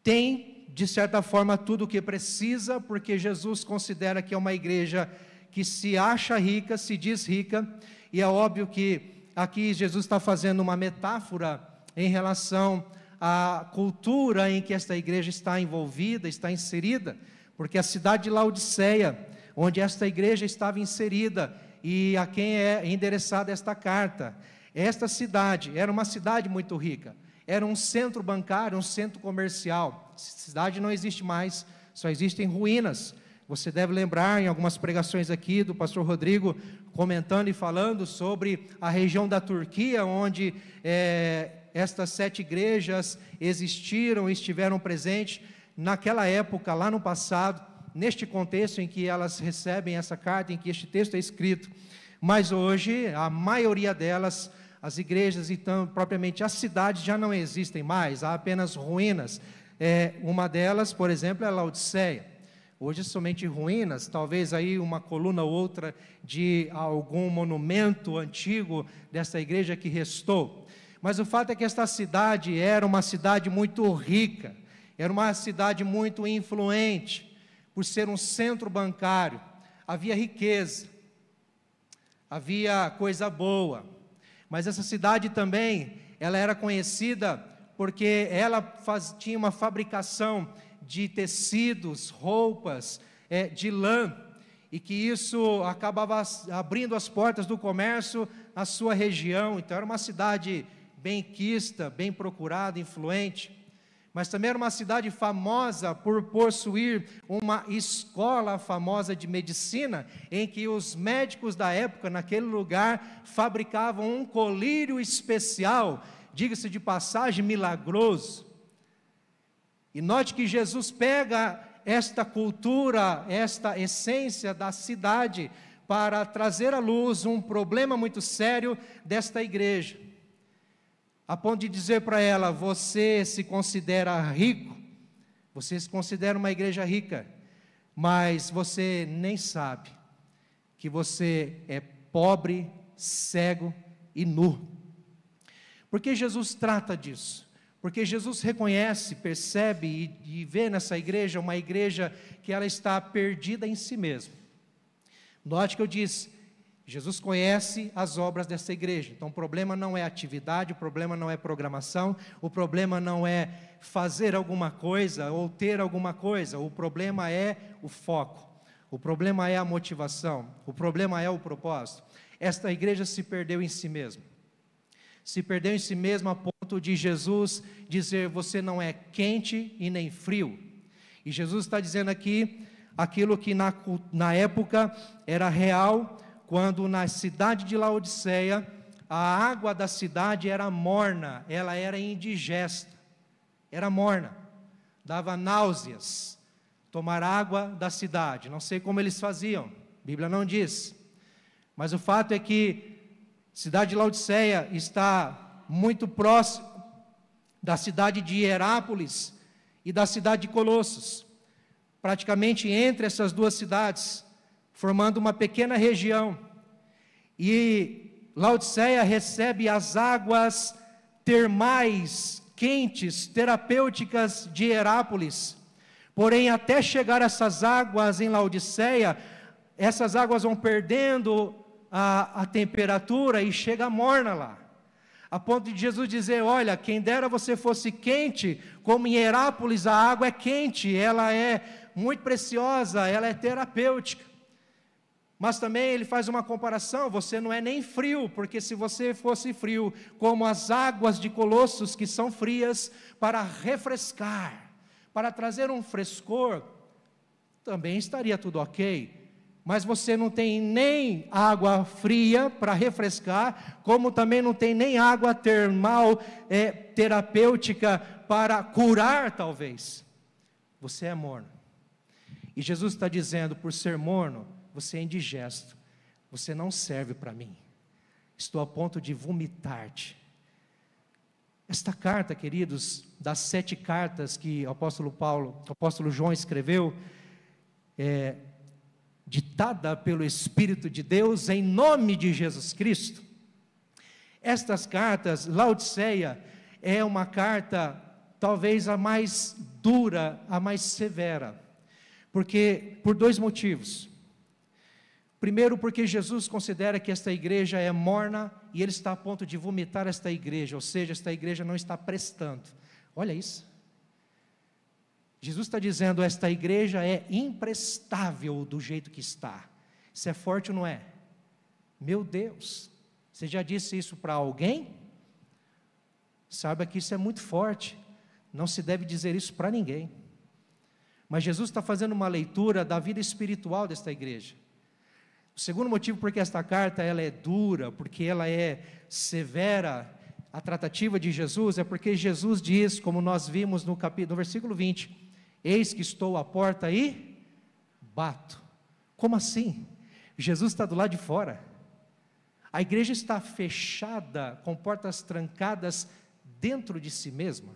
tem, de certa forma, tudo o que precisa, porque Jesus considera que é uma igreja que se acha rica, se diz rica, e é óbvio que aqui Jesus está fazendo uma metáfora em relação à cultura em que esta igreja está envolvida, está inserida, porque a cidade de Laodiceia, onde esta igreja estava inserida, e a quem é endereçada esta carta, esta cidade era uma cidade muito rica, era um centro bancário, um centro comercial. Essa cidade não existe mais, só existem ruínas. Você deve lembrar em algumas pregações aqui do pastor Rodrigo comentando e falando sobre a região da Turquia, onde estas 7 igrejas existiram e estiveram presentes naquela época, lá no passado, neste contexto em que elas recebem essa carta, em que este texto é escrito. Mas hoje, a maioria delas, as igrejas, então, propriamente as cidades já não existem mais, há apenas ruínas. Uma delas, por exemplo, é Laodiceia. Hoje somente ruínas, talvez aí uma coluna ou outra de algum monumento antigo dessa igreja que restou. Mas o fato é que esta cidade era uma cidade muito rica, era uma cidade muito influente, por ser um centro bancário, havia riqueza, havia coisa boa, mas essa cidade também, ela era conhecida porque ela tinha uma fabricação de tecidos, roupas, de lã, e que isso acabava abrindo as portas do comércio na sua região. Então era uma cidade bem quista, bem procurada, influente, mas também era uma cidade famosa por possuir uma escola famosa de medicina, em que os médicos da época, naquele lugar, fabricavam um colírio especial, diga-se de passagem, milagroso. E note que Jesus pega esta cultura, esta essência da cidade, para trazer à luz um problema muito sério desta igreja, a ponto de dizer para ela: você se considera rico, você se considera uma igreja rica, mas você nem sabe que você é pobre, cego e nu. Porque Jesus trata disso, porque Jesus reconhece, percebe e vê nessa igreja uma igreja que ela está perdida em si mesma. Note que eu disse, Jesus conhece as obras dessa igreja. Então o problema não é atividade, o problema não é programação, o problema não é fazer alguma coisa ou ter alguma coisa, o problema é o foco, o problema é a motivação, o problema é o propósito. Esta igreja se perdeu em si mesma. Se perdeu em si mesma a ponto de Jesus dizer: você não é quente e nem frio. E Jesus está dizendo aqui aquilo que na época era real, quando na cidade de Laodiceia, a água da cidade era morna, ela era indigesta, era morna, dava náuseas, tomar água da cidade. Não sei como eles faziam, a Bíblia não diz, mas o fato é que a cidade de Laodiceia está muito próximo da cidade de Hierápolis e da cidade de Colossos, praticamente entre essas duas cidades, formando uma pequena região. E Laodiceia recebe as águas termais, quentes, terapêuticas de Hierápolis. Porém, até chegar essas águas em Laodiceia, essas águas vão perdendo a temperatura e chega morna lá. A ponto de Jesus dizer: olha, quem dera você fosse quente, como em Hierápolis a água é quente, ela é muito preciosa, ela é terapêutica. Mas também ele faz uma comparação: você não é nem frio, porque se você fosse frio, como as águas de Colossos, que são frias, para refrescar, para trazer um frescor, também estaria tudo ok. Mas você não tem nem água fria para refrescar, como também não tem nem água termal, terapêutica, para curar talvez. Você é morno. E Jesus está dizendo: por ser morno, você é indigesto, você não serve para mim, estou a ponto de vomitar-te. Esta carta, queridos, das 7 cartas que o apóstolo João escreveu, ditada pelo Espírito de Deus, em nome de Jesus Cristo. Estas cartas, Laodiceia, é uma carta, talvez a mais dura, a mais severa, por 2 motivos. Primeiro, porque Jesus considera que esta igreja é morna, e ele está a ponto de vomitar esta igreja, ou seja, esta igreja não está prestando. Olha isso. Jesus está dizendo: esta igreja é imprestável do jeito que está. Isso é forte ou não é? Meu Deus, você já disse isso para alguém? Saiba que isso é muito forte, não se deve dizer isso para ninguém. Mas Jesus está fazendo uma leitura da vida espiritual desta igreja. O segundo motivo porque esta carta ela é dura, porque ela é severa, a tratativa de Jesus, é porque Jesus diz, como nós vimos no versículo 20, eis que estou à porta e bato. Como assim? Jesus está do lado de fora. A igreja está fechada, com portas trancadas dentro de si mesma.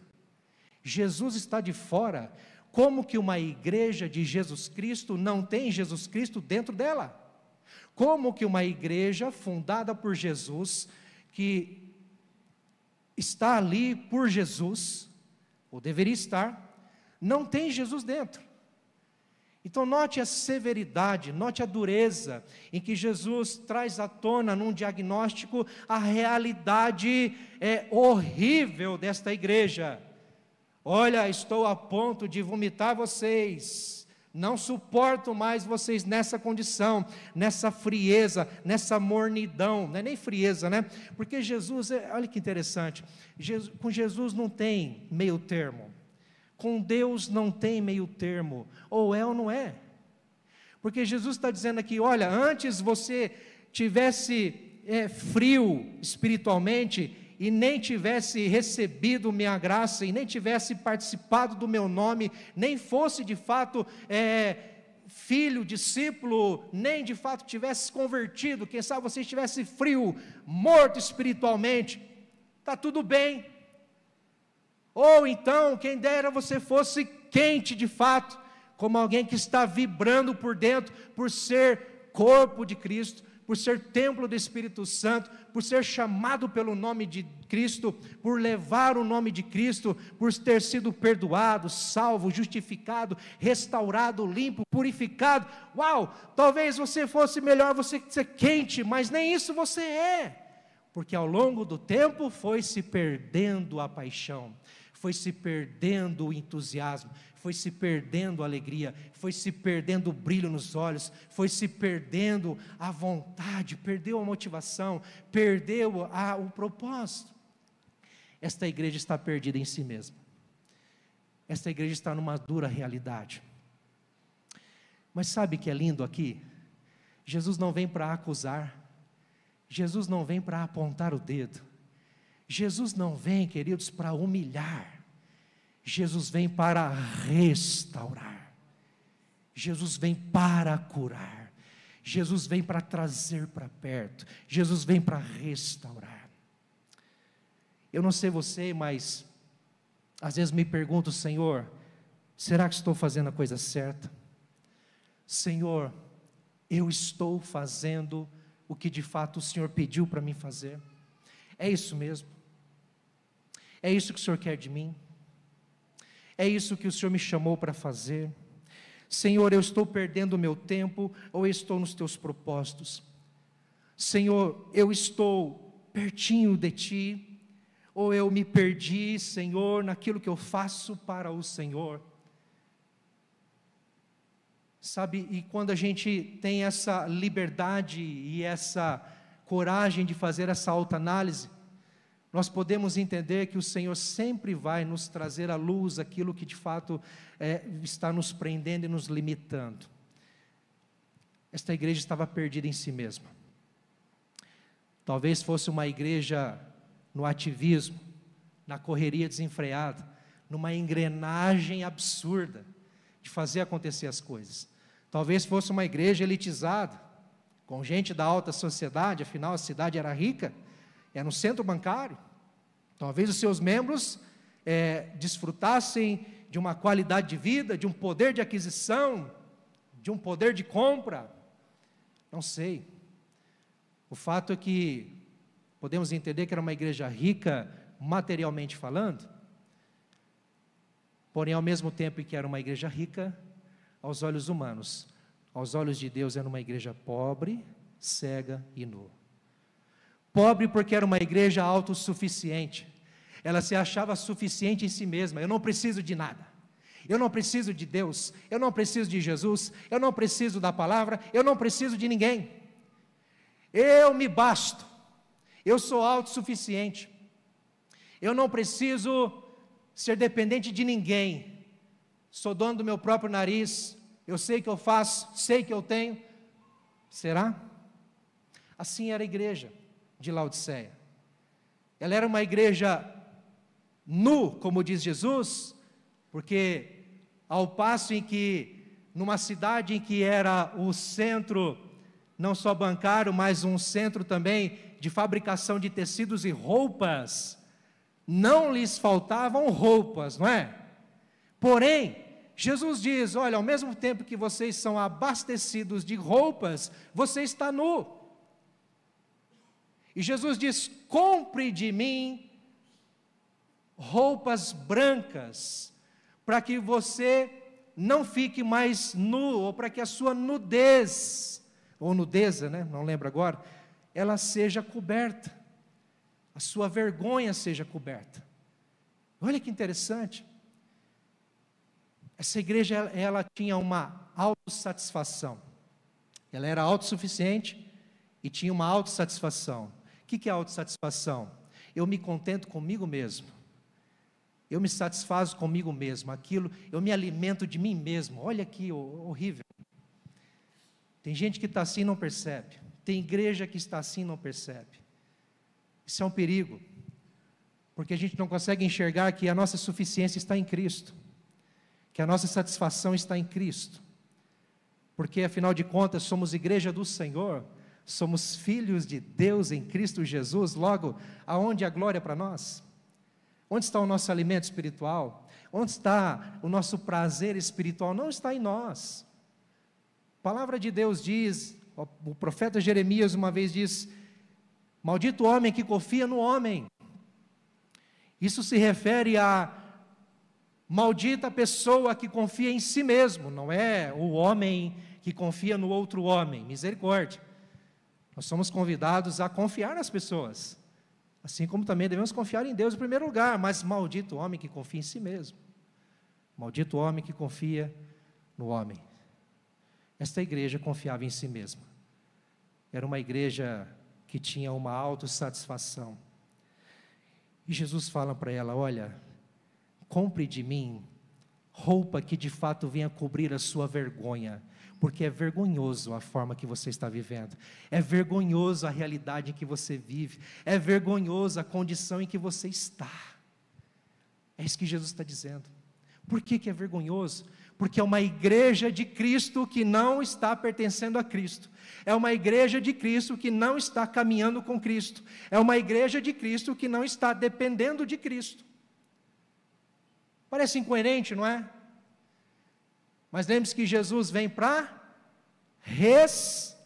Jesus está de fora. Como que uma igreja de Jesus Cristo não tem Jesus Cristo dentro dela? Como que uma igreja fundada por Jesus, que está ali por Jesus, ou deveria estar, não tem Jesus dentro? Então note a severidade, note a dureza em que Jesus traz à tona num diagnóstico a realidade horrível desta igreja. Olha, estou a ponto de vomitar vocês, não suporto mais vocês nessa condição, nessa frieza, nessa mornidão. Não é nem frieza, né? Porque Jesus, olha que interessante, com Jesus não tem meio termo, com Deus não tem meio termo, ou é ou não é. Porque Jesus está dizendo aqui: olha, antes você tivesse frio espiritualmente, e nem tivesse recebido minha graça, e nem tivesse participado do meu nome, nem fosse de fato filho, discípulo, nem de fato tivesse convertido, quem sabe você estivesse frio, morto espiritualmente, está tudo bem. Ou então, quem dera você fosse quente de fato, como alguém que está vibrando por dentro, por ser corpo de Cristo, por ser templo do Espírito Santo, por ser chamado pelo nome de Cristo, por levar o nome de Cristo, por ter sido perdoado, salvo, justificado, restaurado, limpo, purificado. Uau! Talvez você fosse melhor você ser quente, mas nem isso você é, porque ao longo do tempo foi se perdendo a paixão, foi se perdendo o entusiasmo, foi se perdendo a alegria, foi se perdendo o brilho nos olhos, foi se perdendo a vontade, perdeu a motivação, perdeu o propósito. Esta igreja está perdida em si mesma. Esta igreja está numa dura realidade. Mas sabe o que é lindo aqui? Jesus não vem para acusar, Jesus não vem para apontar o dedo, Jesus não vem, queridos, para humilhar, Jesus vem para restaurar, Jesus vem para curar, Jesus vem para trazer para perto, Jesus vem para restaurar. Eu não sei você, mas às vezes me pergunto, Senhor, será que estou fazendo a coisa certa? Senhor, eu estou fazendo o que de fato o Senhor pediu para mim fazer? É isso mesmo? É isso que o Senhor quer de mim? É isso que o Senhor me chamou para fazer? Senhor, eu estou perdendo o meu tempo ou eu estou nos teus propósitos? Senhor, eu estou pertinho de Ti ou eu me perdi, Senhor, naquilo que eu faço para o Senhor? Sabe, e quando a gente tem essa liberdade e essa coragem de fazer essa autoanálise, nós podemos entender que o Senhor sempre vai nos trazer à luz aquilo que de fato está nos prendendo e nos limitando. Esta igreja estava perdida em si mesma. Talvez fosse uma igreja no ativismo, na correria desenfreada, numa engrenagem absurda de fazer acontecer as coisas. Talvez fosse uma igreja elitizada, com gente da alta sociedade, afinal a cidade era rica, era no centro bancário. Talvez os seus membros desfrutassem de uma qualidade de vida, de um poder de aquisição, de um poder de compra. Não sei. O fato é que podemos entender que era uma igreja rica, materialmente falando, porém, ao mesmo tempo que era uma igreja rica, aos olhos humanos, aos olhos de Deus era uma igreja pobre, cega e nua. Pobre porque era uma igreja autossuficiente, ela se achava suficiente em si mesma. Eu não preciso de nada, eu não preciso de Deus, eu não preciso de Jesus, eu não preciso da palavra, eu não preciso de ninguém, eu me basto, eu sou autossuficiente, eu não preciso ser dependente de ninguém, sou dono do meu próprio nariz, eu sei o que eu faço, sei o que eu tenho. Será? Assim era a igreja de Laodiceia. Ela era uma igreja nu, como diz Jesus, porque ao passo em que numa cidade em que era o centro, não só bancário, mas um centro também de fabricação de tecidos e roupas, não lhes faltavam roupas, não é? Porém, Jesus diz, olha, ao mesmo tempo que vocês são abastecidos de roupas, você está nu. E Jesus diz, compre de mim roupas brancas, para que você não fique mais nu, ou para que a sua nudez, ou nudeza, né? Não lembro agora, ela seja coberta, a sua vergonha seja coberta. Olha que interessante. Essa igreja, ela tinha uma autossatisfação, ela era autossuficiente e tinha uma autossatisfação. O que é autossatisfação? Eu me contento comigo mesmo, eu me satisfazo comigo mesmo, eu me alimento de mim mesmo. Olha que horrível. Tem gente que está assim e não percebe, tem igreja que está assim e não percebe. Isso é um perigo, porque a gente não consegue enxergar que a nossa suficiência está em Cristo, que a nossa satisfação está em Cristo, porque afinal de contas somos igreja do Senhor, somos filhos de Deus em Cristo Jesus. Logo, aonde a glória para nós? Onde está o nosso alimento espiritual? Onde está o nosso prazer espiritual? Não está em nós. A palavra de Deus diz, o profeta Jeremias uma vez diz: maldito o homem que confia no homem. Isso se refere a maldita pessoa que confia em si mesmo, não é o homem que confia no outro homem. Misericórdia. Nós somos convidados a confiar nas pessoas, assim como também devemos confiar em Deus em primeiro lugar, mas maldito o homem que confia em si mesmo. Maldito o homem que confia no homem. Esta igreja confiava em si mesma. Era uma igreja que tinha uma autossatisfação. E Jesus fala para ela: olha, compre de mim roupa que de fato venha cobrir a sua vergonha, porque é vergonhoso a forma que você está vivendo, é vergonhoso a realidade em que você vive, é vergonhoso a condição em que você está. É isso que Jesus está dizendo. Por que é vergonhoso? Porque é uma igreja de Cristo que não está pertencendo a Cristo, é uma igreja de Cristo que não está caminhando com Cristo, é uma igreja de Cristo que não está dependendo de Cristo. Parece incoerente, não é? Mas lembre-se que Jesus vem para restaurar.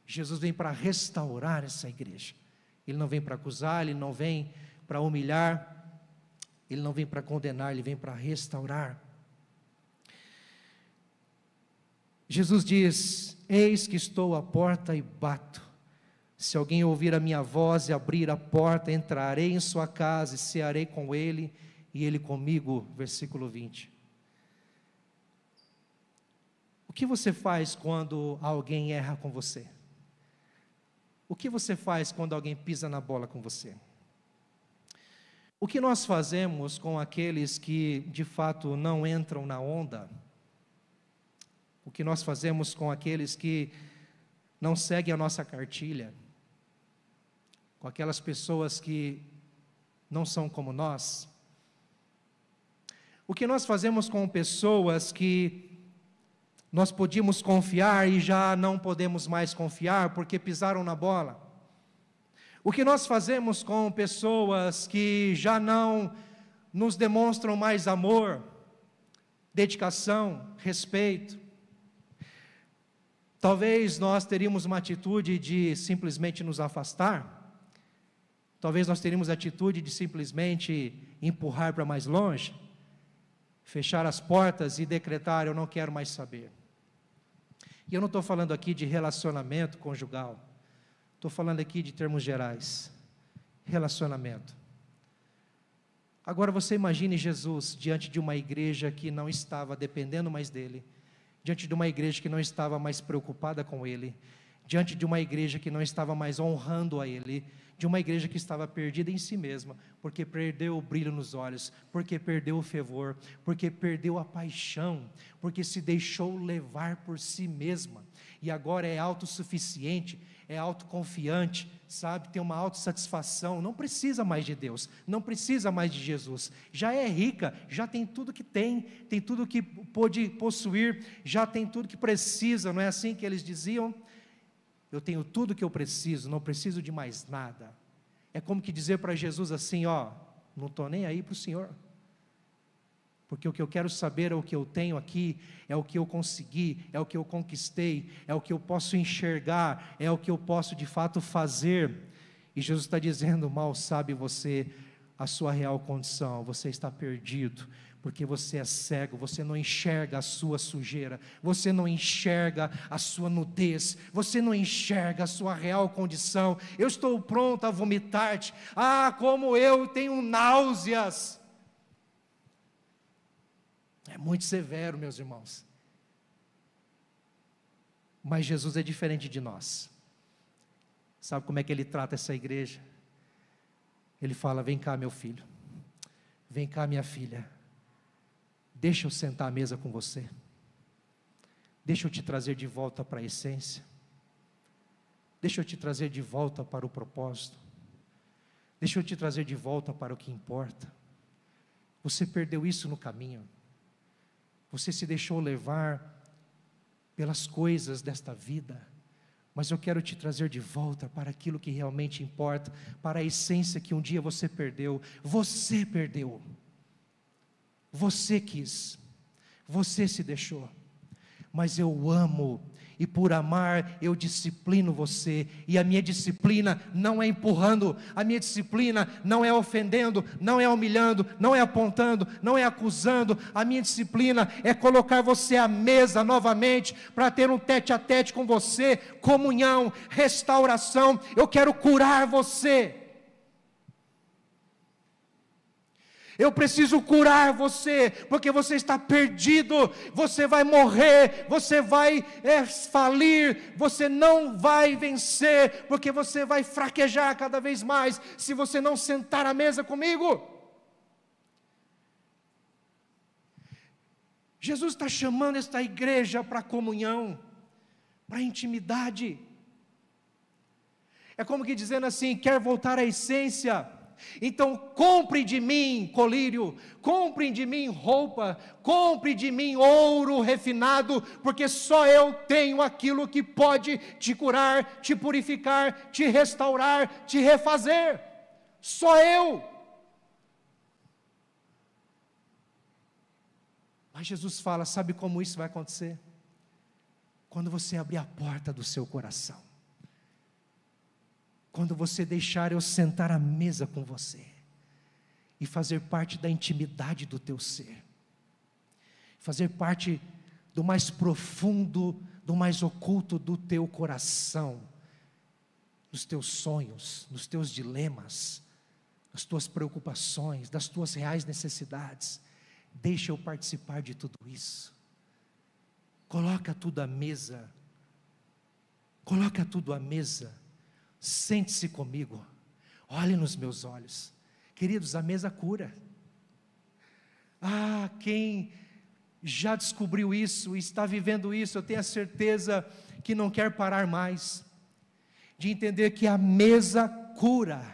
Jesus vem para restaurar essa igreja. Ele não vem para acusar, Ele não vem para humilhar, Ele não vem para condenar, Ele vem para restaurar. Jesus diz: eis que estou à porta e bato. Se alguém ouvir a minha voz e abrir a porta, entrarei em sua casa e cearei com ele e ele comigo. Versículo 20. O que você faz quando alguém erra com você? O que você faz quando alguém pisa na bola com você? O que nós fazemos com aqueles que de fato não entram na onda? O que nós fazemos com aqueles que não seguem a nossa cartilha? Com aquelas pessoas que não são como nós? O que nós fazemos com pessoas que nós podíamos confiar e já não podemos mais confiar porque pisaram na bola? O que nós fazemos com pessoas que já não nos demonstram mais amor, dedicação, respeito? Talvez nós teríamos uma atitude de simplesmente nos afastar. Talvez nós teríamos a atitude de simplesmente empurrar para mais longe, fechar as portas e decretar: eu não quero mais saber. E eu não estou falando aqui de relacionamento conjugal, estou falando aqui de termos gerais, relacionamento. Agora você imagine Jesus diante de uma igreja que não estava dependendo mais dele, diante de uma igreja que não estava mais preocupada com ele, diante de uma igreja que não estava mais honrando a ele, de uma igreja que estava perdida em si mesma, porque perdeu o brilho nos olhos, porque perdeu o fervor, porque perdeu a paixão, porque se deixou levar por si mesma, e agora é autossuficiente, é autoconfiante, sabe, tem uma autossatisfação, não precisa mais de Deus, não precisa mais de Jesus, já é rica, já tem tudo que tem tudo que pôde possuir, já tem tudo que precisa, não é assim que eles diziam? Eu tenho tudo que eu preciso, não preciso de mais nada. É como que dizer para Jesus assim: ó, não estou nem aí para o Senhor, porque o que eu quero saber é o que eu tenho aqui, é o que eu consegui, é o que eu conquistei, é o que eu posso enxergar, é o que eu posso de fato fazer. E Jesus está dizendo: mal sabe você a sua real condição, você está perdido, porque você é cego, você não enxerga a sua sujeira, você não enxerga a sua nudez, você não enxerga a sua real condição. Eu estou pronto a vomitar-te, como eu tenho náuseas. É muito severo, meus irmãos, mas Jesus é diferente de nós. Sabe como é que Ele trata essa igreja? Ele fala: vem cá, meu filho, vem cá, minha filha, deixa eu sentar à mesa com você, deixa eu te trazer de volta para a essência, deixa eu te trazer de volta para o propósito, deixa eu te trazer de volta para o que importa. Você perdeu isso no caminho, você se deixou levar pelas coisas desta vida, mas eu quero te trazer de volta para aquilo que realmente importa, para a essência que um dia você perdeu. Você perdeu, você quis, você se deixou, mas eu amo, e por amar eu disciplino você, e a minha disciplina não é empurrando, a minha disciplina não é ofendendo, não é humilhando, não é apontando, não é acusando, a minha disciplina é colocar você à mesa novamente, para ter um tete a tete com você, comunhão, restauração. Eu quero curar você. Eu preciso curar você, porque você está perdido, você vai morrer, você vai falir, você não vai vencer, porque você vai fraquejar cada vez mais, se você não sentar à mesa comigo. Jesus está chamando esta igreja para comunhão, para intimidade. É como que dizendo assim: quer voltar à essência? Então compre de mim colírio, compre de mim roupa, compre de mim ouro refinado, porque só eu tenho aquilo que pode te curar, te purificar, te restaurar, te refazer. Só eu. Mas Jesus fala: sabe como isso vai acontecer? Quando você abrir a porta do seu coração. Quando você deixar eu sentar à mesa com você, e fazer parte da intimidade do teu ser, fazer parte do mais profundo, do mais oculto do teu coração, dos teus sonhos, dos teus dilemas, das tuas preocupações, das tuas reais necessidades. Deixa eu participar de tudo isso. Coloca tudo à mesa, coloca tudo à mesa. Sente-se comigo, olhe nos meus olhos. Queridos, a mesa cura. Quem já descobriu isso, está vivendo isso, eu tenho a certeza que não quer parar mais, de entender que a mesa cura.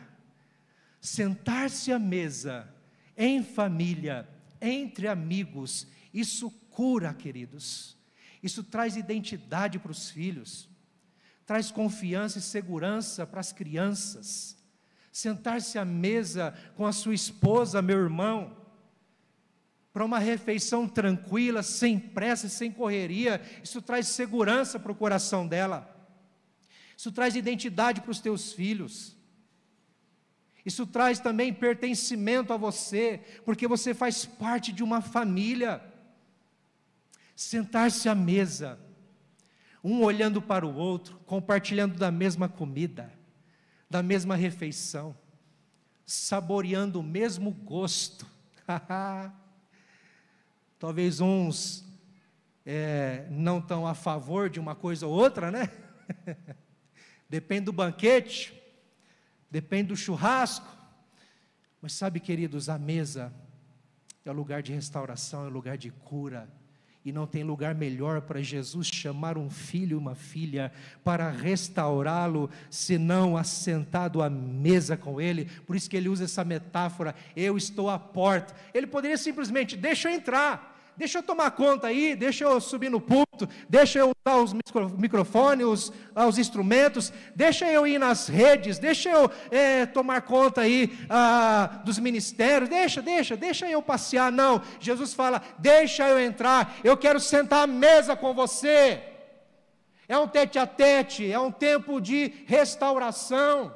Sentar-se à mesa, em família, entre amigos, isso cura, queridos. Isso traz identidade para os filhos, traz confiança e segurança para as crianças. Sentar-se à mesa com a sua esposa, meu irmão, para uma refeição tranquila, sem pressa, sem correria, isso traz segurança para o coração dela, isso traz identidade para os teus filhos, isso traz também pertencimento a você, porque você faz parte de uma família. Sentar-se à mesa, um olhando para o outro, compartilhando da mesma comida, da mesma refeição, saboreando o mesmo gosto. Talvez uns não estão a favor de uma coisa ou outra, né? Depende do banquete, depende do churrasco. Mas sabe, queridos, a mesa é o lugar de restauração, é o lugar de cura. E não tem lugar melhor para Jesus chamar um filho e uma filha para restaurá-lo, senão assentado à mesa com ele. Por isso que ele usa essa metáfora: eu estou à porta. Ele poderia simplesmente: deixa eu entrar, deixa eu tomar conta aí, deixa eu subir no púlpito, deixa eu usar os microfones, os instrumentos, deixa eu ir nas redes, deixa eu tomar conta aí dos ministérios, deixa eu passear. Não, Jesus fala: deixa eu entrar, eu quero sentar à mesa com você. É um tete a tete, é um tempo de restauração.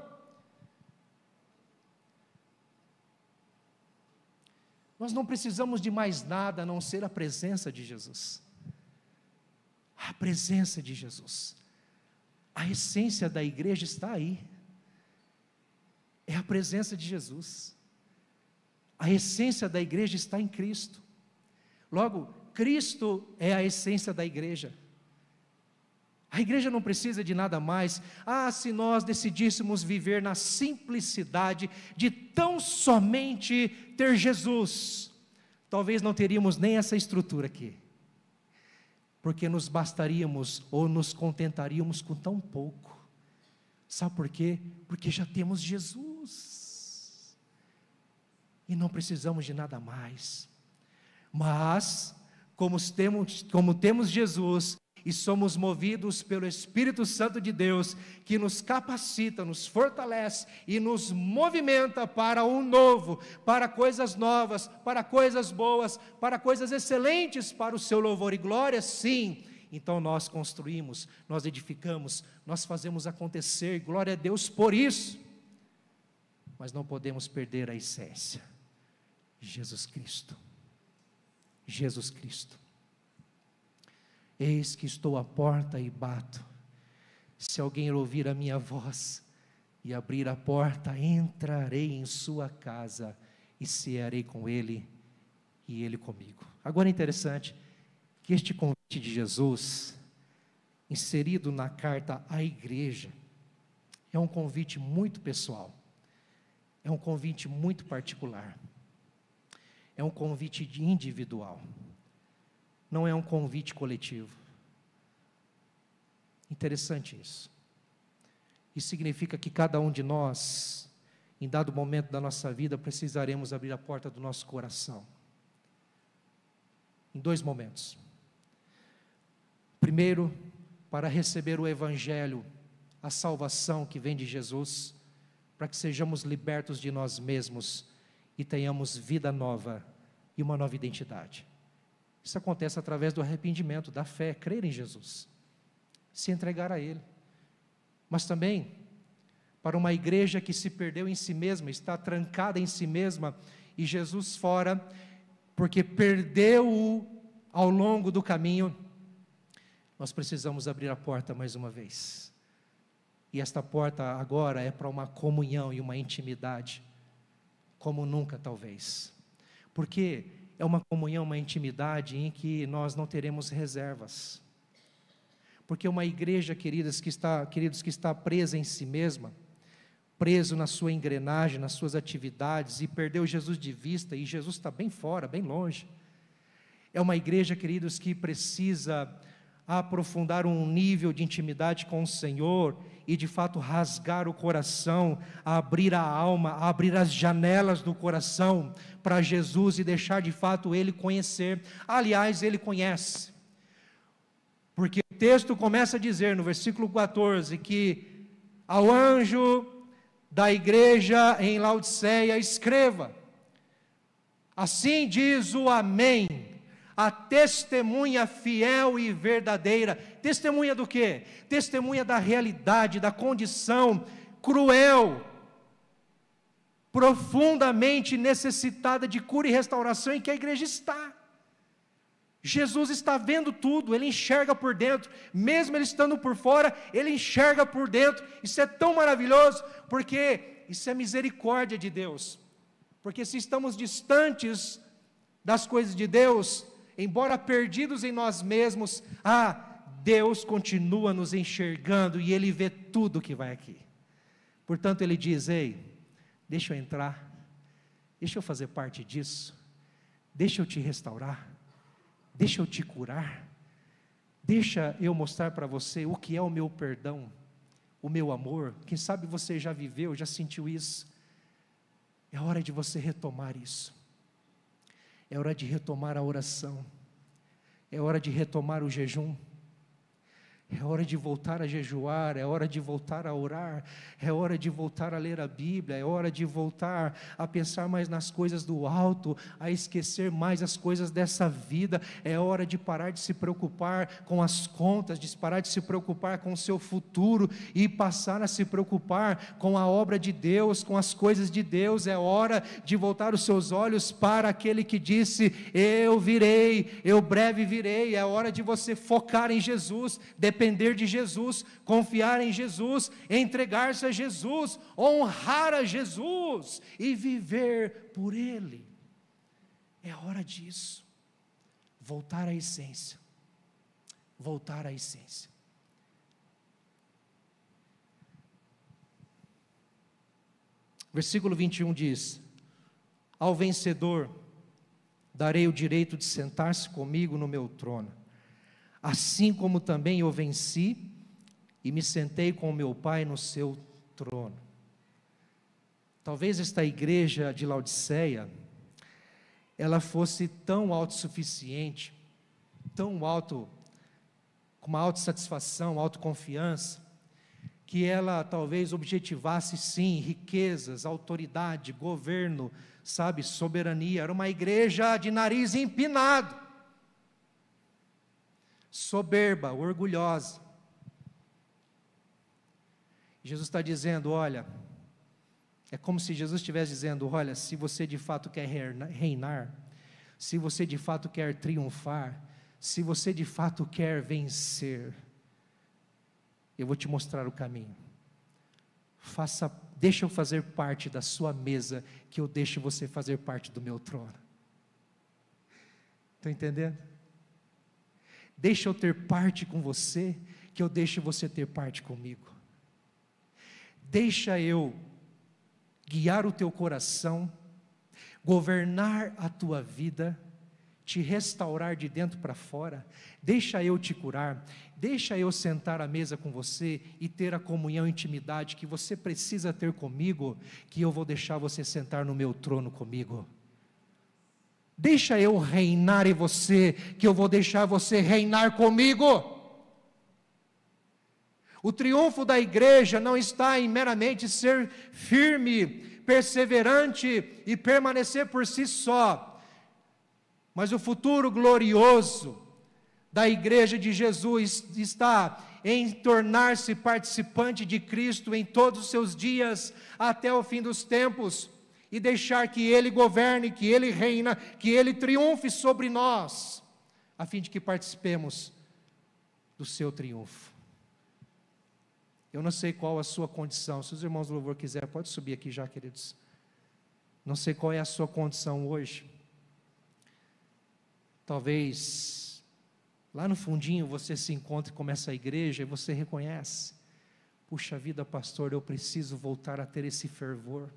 Nós não precisamos de mais nada a não ser a presença de Jesus. A presença de Jesus. A essência da igreja está aí. É a presença de Jesus. A essência da igreja está em Cristo. Logo, Cristo é a essência da igreja. A igreja não precisa de nada mais. Se nós decidíssemos viver na simplicidade de tão somente ter Jesus, talvez não teríamos nem essa estrutura aqui, porque nos bastaríamos ou nos contentaríamos com tão pouco. Sabe por quê? Porque já temos Jesus e não precisamos de nada mais. Mas como temos Jesus e somos movidos pelo Espírito Santo de Deus, que nos capacita, nos fortalece e nos movimenta para o novo, para coisas novas, para coisas boas, para coisas excelentes, para o seu louvor e glória. Sim, então nós construímos, nós edificamos, nós fazemos acontecer, glória a Deus por isso. Mas não podemos perder a essência, Jesus Cristo. Jesus Cristo. Eis que estou à porta e bato. Se alguém ouvir a minha voz e abrir a porta, entrarei em sua casa e cearei com ele e ele comigo. Agora é interessante que este convite de Jesus, inserido na carta à igreja, é um convite muito pessoal, é um convite muito particular, é um convite individual, não é um convite coletivo. Interessante isso. Isso significa que cada um de nós, em dado momento da nossa vida, precisaremos abrir a porta do nosso coração. Em 2 momentos. Primeiro, para receber o Evangelho, a salvação que vem de Jesus, para que sejamos libertos de nós mesmos e tenhamos vida nova e uma nova identidade. Isso acontece através do arrependimento, da fé, crer em Jesus, se entregar a Ele. Mas também para uma igreja que se perdeu em si mesma, está trancada em si mesma, e Jesus fora, porque perdeu-o ao longo do caminho, nós precisamos abrir a porta mais uma vez. E esta porta agora é para uma comunhão e uma intimidade, como nunca talvez. Porque é uma comunhão, uma intimidade em que nós não teremos reservas. Porque uma igreja, queridos, que está presa em si mesma, preso na sua engrenagem, nas suas atividades, e perdeu Jesus de vista, e Jesus está bem fora, bem longe. É uma igreja, queridos, que precisa aprofundar um nível de intimidade com o Senhor, e de fato rasgar o coração, abrir a alma, abrir as janelas do coração para Jesus, e deixar de fato Ele conhecer. Aliás, Ele conhece, porque o texto começa a dizer no versículo 14, que ao anjo da igreja em Laodiceia escreva: assim diz o Amém, a testemunha fiel e verdadeira. Testemunha do quê? Testemunha da realidade, da condição cruel, profundamente necessitada de cura e restauração em que a igreja está. Jesus está vendo tudo, Ele enxerga por dentro, mesmo Ele estando por fora, Ele enxerga por dentro. Isso é tão maravilhoso, porque isso é misericórdia de Deus. Porque se estamos distantes das coisas de Deus, embora perdidos em nós mesmos, Deus continua nos enxergando, e Ele vê tudo que vai aqui. Portanto Ele diz: ei, deixa eu entrar, deixa eu fazer parte disso, deixa eu te restaurar, deixa eu te curar, deixa eu mostrar para você o que é o meu perdão, o meu amor. Quem sabe você já viveu, já sentiu isso. É hora de você retomar isso, é hora de retomar a oração, é hora de retomar o jejum, é hora de voltar a jejuar, é hora de voltar a orar, é hora de voltar a ler a Bíblia, é hora de voltar a pensar mais nas coisas do alto, a esquecer mais as coisas dessa vida. É hora de parar de se preocupar com as contas, de parar de se preocupar com o seu futuro e passar a se preocupar com a obra de Deus, com as coisas de Deus. É hora de voltar os seus olhos para aquele que disse: eu virei, eu breve virei. É hora de você focar em Jesus, depender de Jesus, confiar em Jesus, entregar-se a Jesus, honrar a Jesus e viver por Ele. É hora disso. Voltar à essência. Voltar à essência. Versículo 21 diz: ao vencedor darei o direito de sentar-se comigo no meu trono, assim como também eu venci e me sentei com o meu Pai no seu trono. Talvez esta igreja de Laodiceia, ela fosse tão autossuficiente, com uma autossatisfação, autoconfiança, que ela talvez objetivasse sim riquezas, autoridade, governo, soberania. Era uma igreja de nariz empinado. soberba, orgulhosa. Jesus está dizendo, olha, é como se Jesus estivesse dizendo, olha, se você de fato quer reinar, se você de fato quer triunfar, se você de fato quer vencer, eu vou te mostrar o caminho. Deixa eu fazer parte da sua mesa, que eu deixo você fazer parte do meu trono. Está entendendo? Deixa eu ter parte com você, que eu deixo você ter parte comigo. Deixa eu guiar o teu coração, governar a tua vida, te restaurar de dentro para fora. Deixa eu te curar, deixa eu sentar à mesa com você e ter a comunhão e intimidade que você precisa ter comigo, que eu vou deixar você sentar no meu trono comigo. Deixa eu reinar em você, que eu vou deixar você reinar comigo. O triunfo da igreja não está em meramente ser firme, perseverante e permanecer por si só, mas o futuro glorioso da igreja de Jesus está em tornar-se participante de Cristo em todos os seus dias, até o fim dos tempos, e deixar que Ele governe, que Ele reina, que Ele triunfe sobre nós, a fim de que participemos do seu triunfo. Eu não sei qual a sua condição. Se os irmãos do louvor quiserem, pode subir aqui já, queridos. Não sei qual é a sua condição hoje. Talvez lá no fundinho você se encontre com essa igreja e você reconhece: puxa vida, pastor, eu preciso voltar a ter esse fervor.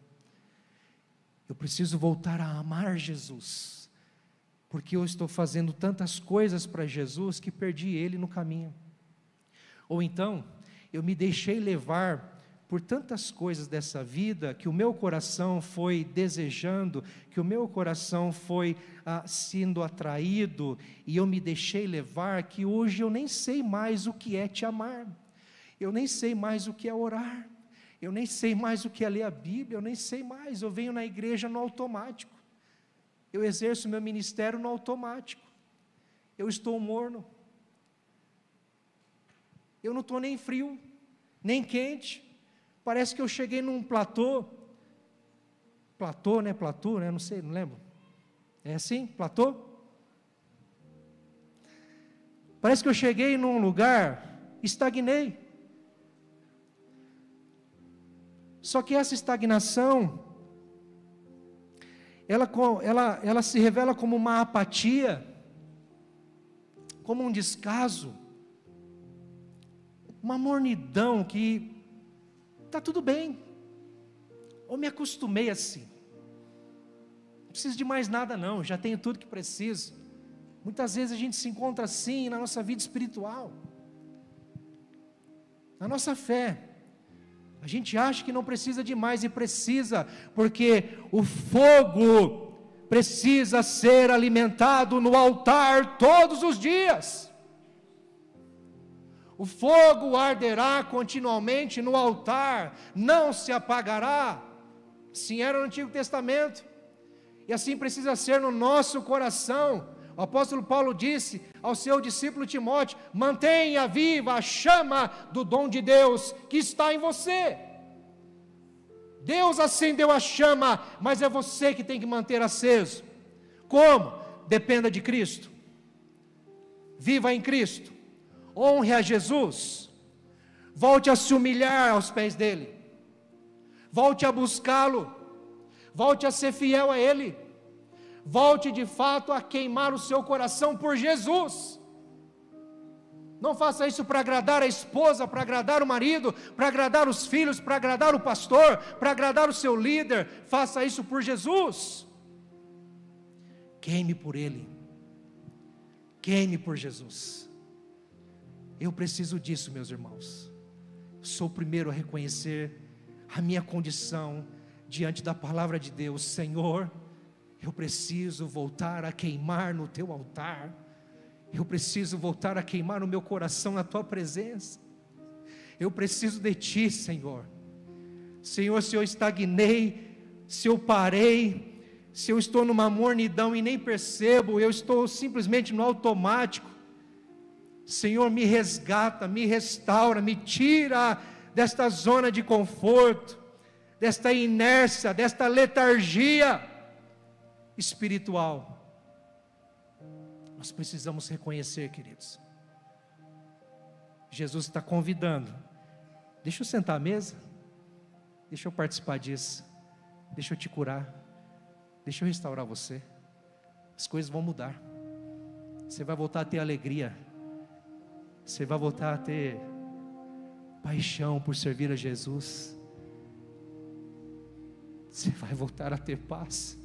Eu preciso voltar a amar Jesus, porque eu estou fazendo tantas coisas para Jesus que perdi Ele no caminho. Ou então, eu me deixei levar por tantas coisas dessa vida, que o meu coração foi desejando, que o meu coração foi sendo atraído, e eu me deixei levar, que hoje eu nem sei mais o que é te amar, eu nem sei mais o que é orar, eu nem sei mais o que é ler a Bíblia, eu nem sei mais, eu venho na igreja no automático, eu exerço meu ministério no automático, eu estou morno, eu não estou nem frio, nem quente, parece que eu cheguei num platô, né, não sei, não lembro, é assim, platô? Parece que eu cheguei num lugar, estagnei, só que essa estagnação, ela se revela como uma apatia, como um descaso, uma mornidão que está tudo bem, ou me acostumei assim, não preciso de mais nada não, já tenho tudo que preciso. Muitas vezes a gente se encontra assim na nossa vida espiritual, na nossa fé, a gente acha que não precisa de mais, e precisa, porque o fogo precisa ser alimentado no altar todos os dias. O fogo arderá continuamente no altar, não se apagará. Assim era no Antigo Testamento, e assim precisa ser no nosso coração. O apóstolo Paulo disse ao seu discípulo Timóteo: mantenha viva a chama do dom de Deus que está em você. Deus acendeu a chama, mas é você que tem que manter aceso. Como? Dependa de Cristo, viva em Cristo, honre a Jesus, volte a se humilhar aos pés dele, volte a buscá-lo, volte a ser fiel a Ele, volte de fato a queimar o seu coração por Jesus. Não faça isso para agradar a esposa, para agradar o marido, para agradar os filhos, para agradar o pastor, para agradar o seu líder. Faça isso por Jesus. Queime por Ele, queime por Jesus. Eu preciso disso, meus irmãos. Sou o primeiro a reconhecer a minha condição diante da palavra de Deus. Senhor, eu preciso voltar a queimar no teu altar, eu preciso voltar a queimar no meu coração na tua presença, eu preciso de ti, Senhor. Senhor, se eu estagnei, se eu parei, se eu estou numa mornidão e nem percebo, eu estou simplesmente no automático, Senhor, me resgata, me restaura, me tira desta zona de conforto, desta inércia, desta letargia espiritual. Nós precisamos reconhecer, queridos, Jesus está convidando. Deixa eu sentar à mesa, deixa eu participar disso, deixa eu te curar, deixa eu restaurar você. As coisas vão mudar, você vai voltar a ter alegria, você vai voltar a ter paixão por servir a Jesus, você vai voltar a ter paz.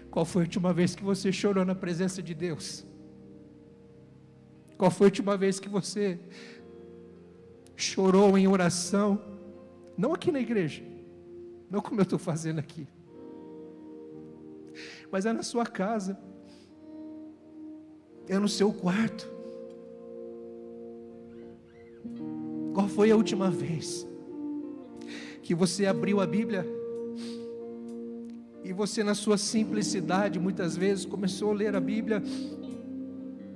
Qual foi a última vez que você chorou na presença de Deus? Qual foi a última vez que você chorou em oração? Não aqui na igreja, não como eu estou fazendo aqui, mas é na sua casa, é no seu quarto. Qual foi a última vez que você abriu a Bíblia e você, na sua simplicidade, muitas vezes começou a ler a Bíblia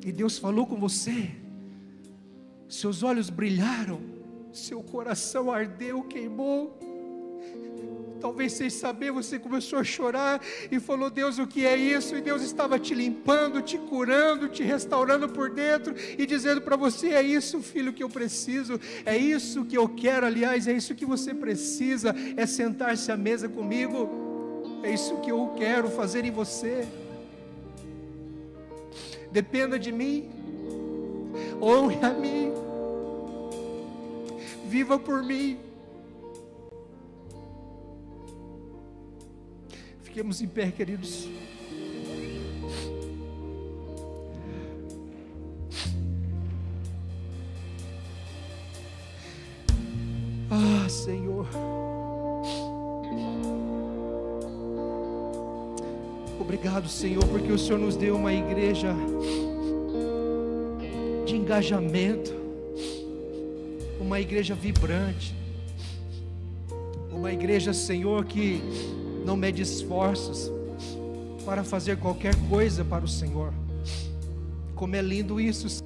e Deus falou com você, seus olhos brilharam, seu coração ardeu, queimou, talvez sem saber você começou a chorar e falou: Deus, o que é isso? E Deus estava te limpando, te curando, te restaurando por dentro e dizendo para você: é isso, filho, que eu preciso, é isso que eu quero, aliás, é isso que você precisa, é sentar-se à mesa comigo, é isso que eu quero fazer em você. Dependa de mim, honre a mim, viva por mim. Fiquemos em pé, queridos. Ah, Senhor, obrigado, Senhor, porque o Senhor nos deu uma igreja de engajamento, uma igreja vibrante, uma igreja, Senhor, que não mede esforços para fazer qualquer coisa para o Senhor. Como é lindo isso,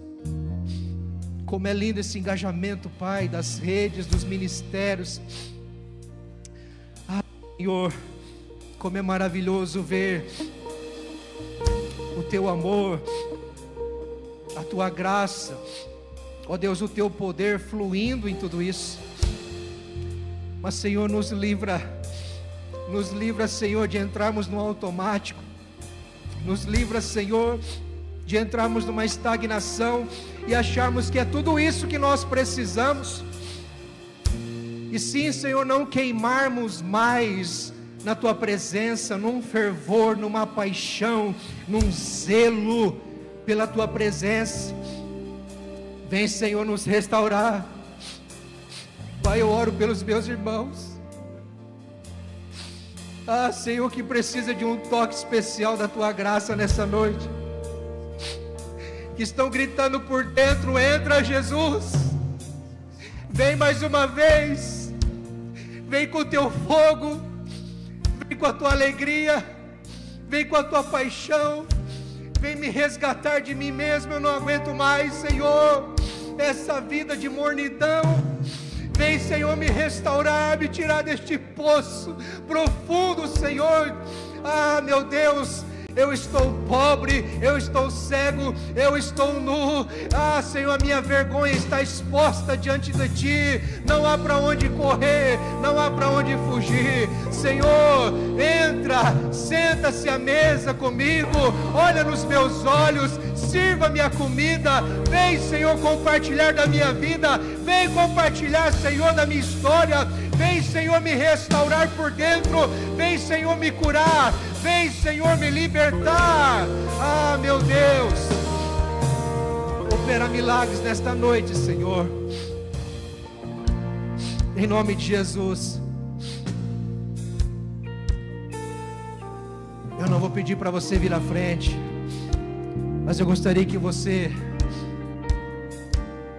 como é lindo esse engajamento, Pai, das redes, dos ministérios. Ah, Senhor, como é maravilhoso ver o Teu amor, a Tua graça, ó Deus, o Teu poder fluindo em tudo isso. Mas, Senhor, nos livra, Senhor, de entrarmos no automático. Nos livra, Senhor, de entrarmos numa estagnação e acharmos que é tudo isso que nós precisamos. E sim, Senhor, não queimarmos mais na Tua presença, num fervor, numa paixão, num zelo pela Tua presença. Vem, Senhor, nos restaurar. Pai, eu oro pelos meus irmãos. Ah, Senhor, que precisa de um toque especial da Tua graça nessa noite, que estão gritando por dentro: entra, Jesus, vem mais uma vez, vem com o Teu fogo, vem com a Tua alegria, vem com a Tua paixão, vem me resgatar de mim mesmo. Eu não aguento mais, Senhor, essa vida de mornidão. Vem, Senhor, me restaurar, me tirar deste poço profundo, Senhor. Ah, meu Deus, eu estou pobre, eu estou cego, eu estou nu. Ah, Senhor, a minha vergonha está exposta diante de Ti. Não há para onde correr, não há para onde fugir. Senhor, entra, senta-se à mesa comigo, olha nos meus olhos, sirva-me a comida. Vem, Senhor, compartilhar da minha vida. Vem compartilhar, Senhor, da minha história. Vem, Senhor, me restaurar por dentro. Vem, Senhor, me curar. Vem, Senhor, me libertar. Ah, meu Deus, opera milagres nesta noite, Senhor, em nome de Jesus. Eu não vou pedir para você vir à frente, mas eu gostaria que você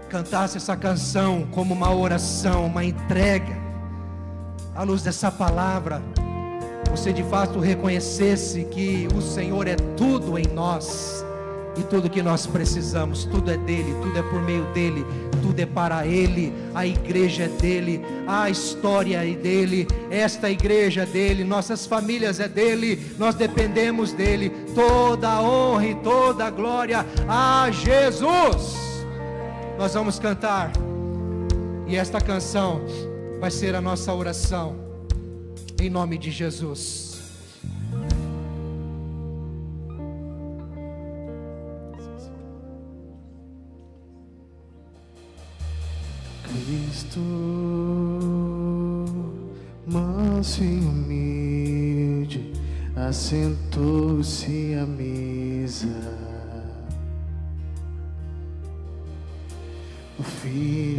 cantasse essa canção como uma oração, uma entrega à luz dessa palavra. Você de fato reconhecesse que o Senhor é tudo em nós, e tudo que nós precisamos, tudo é dele, tudo é por meio dele, tudo é para ele. A igreja é dele, a história é dele, esta igreja é dele, nossas famílias é dele, nós dependemos dele. Toda a honra e toda a glória a Jesus. Nós vamos cantar, e esta canção vai ser a nossa oração, em nome de Jesus. Cristo, manso e humilde, assentou-se à mesa. O Filho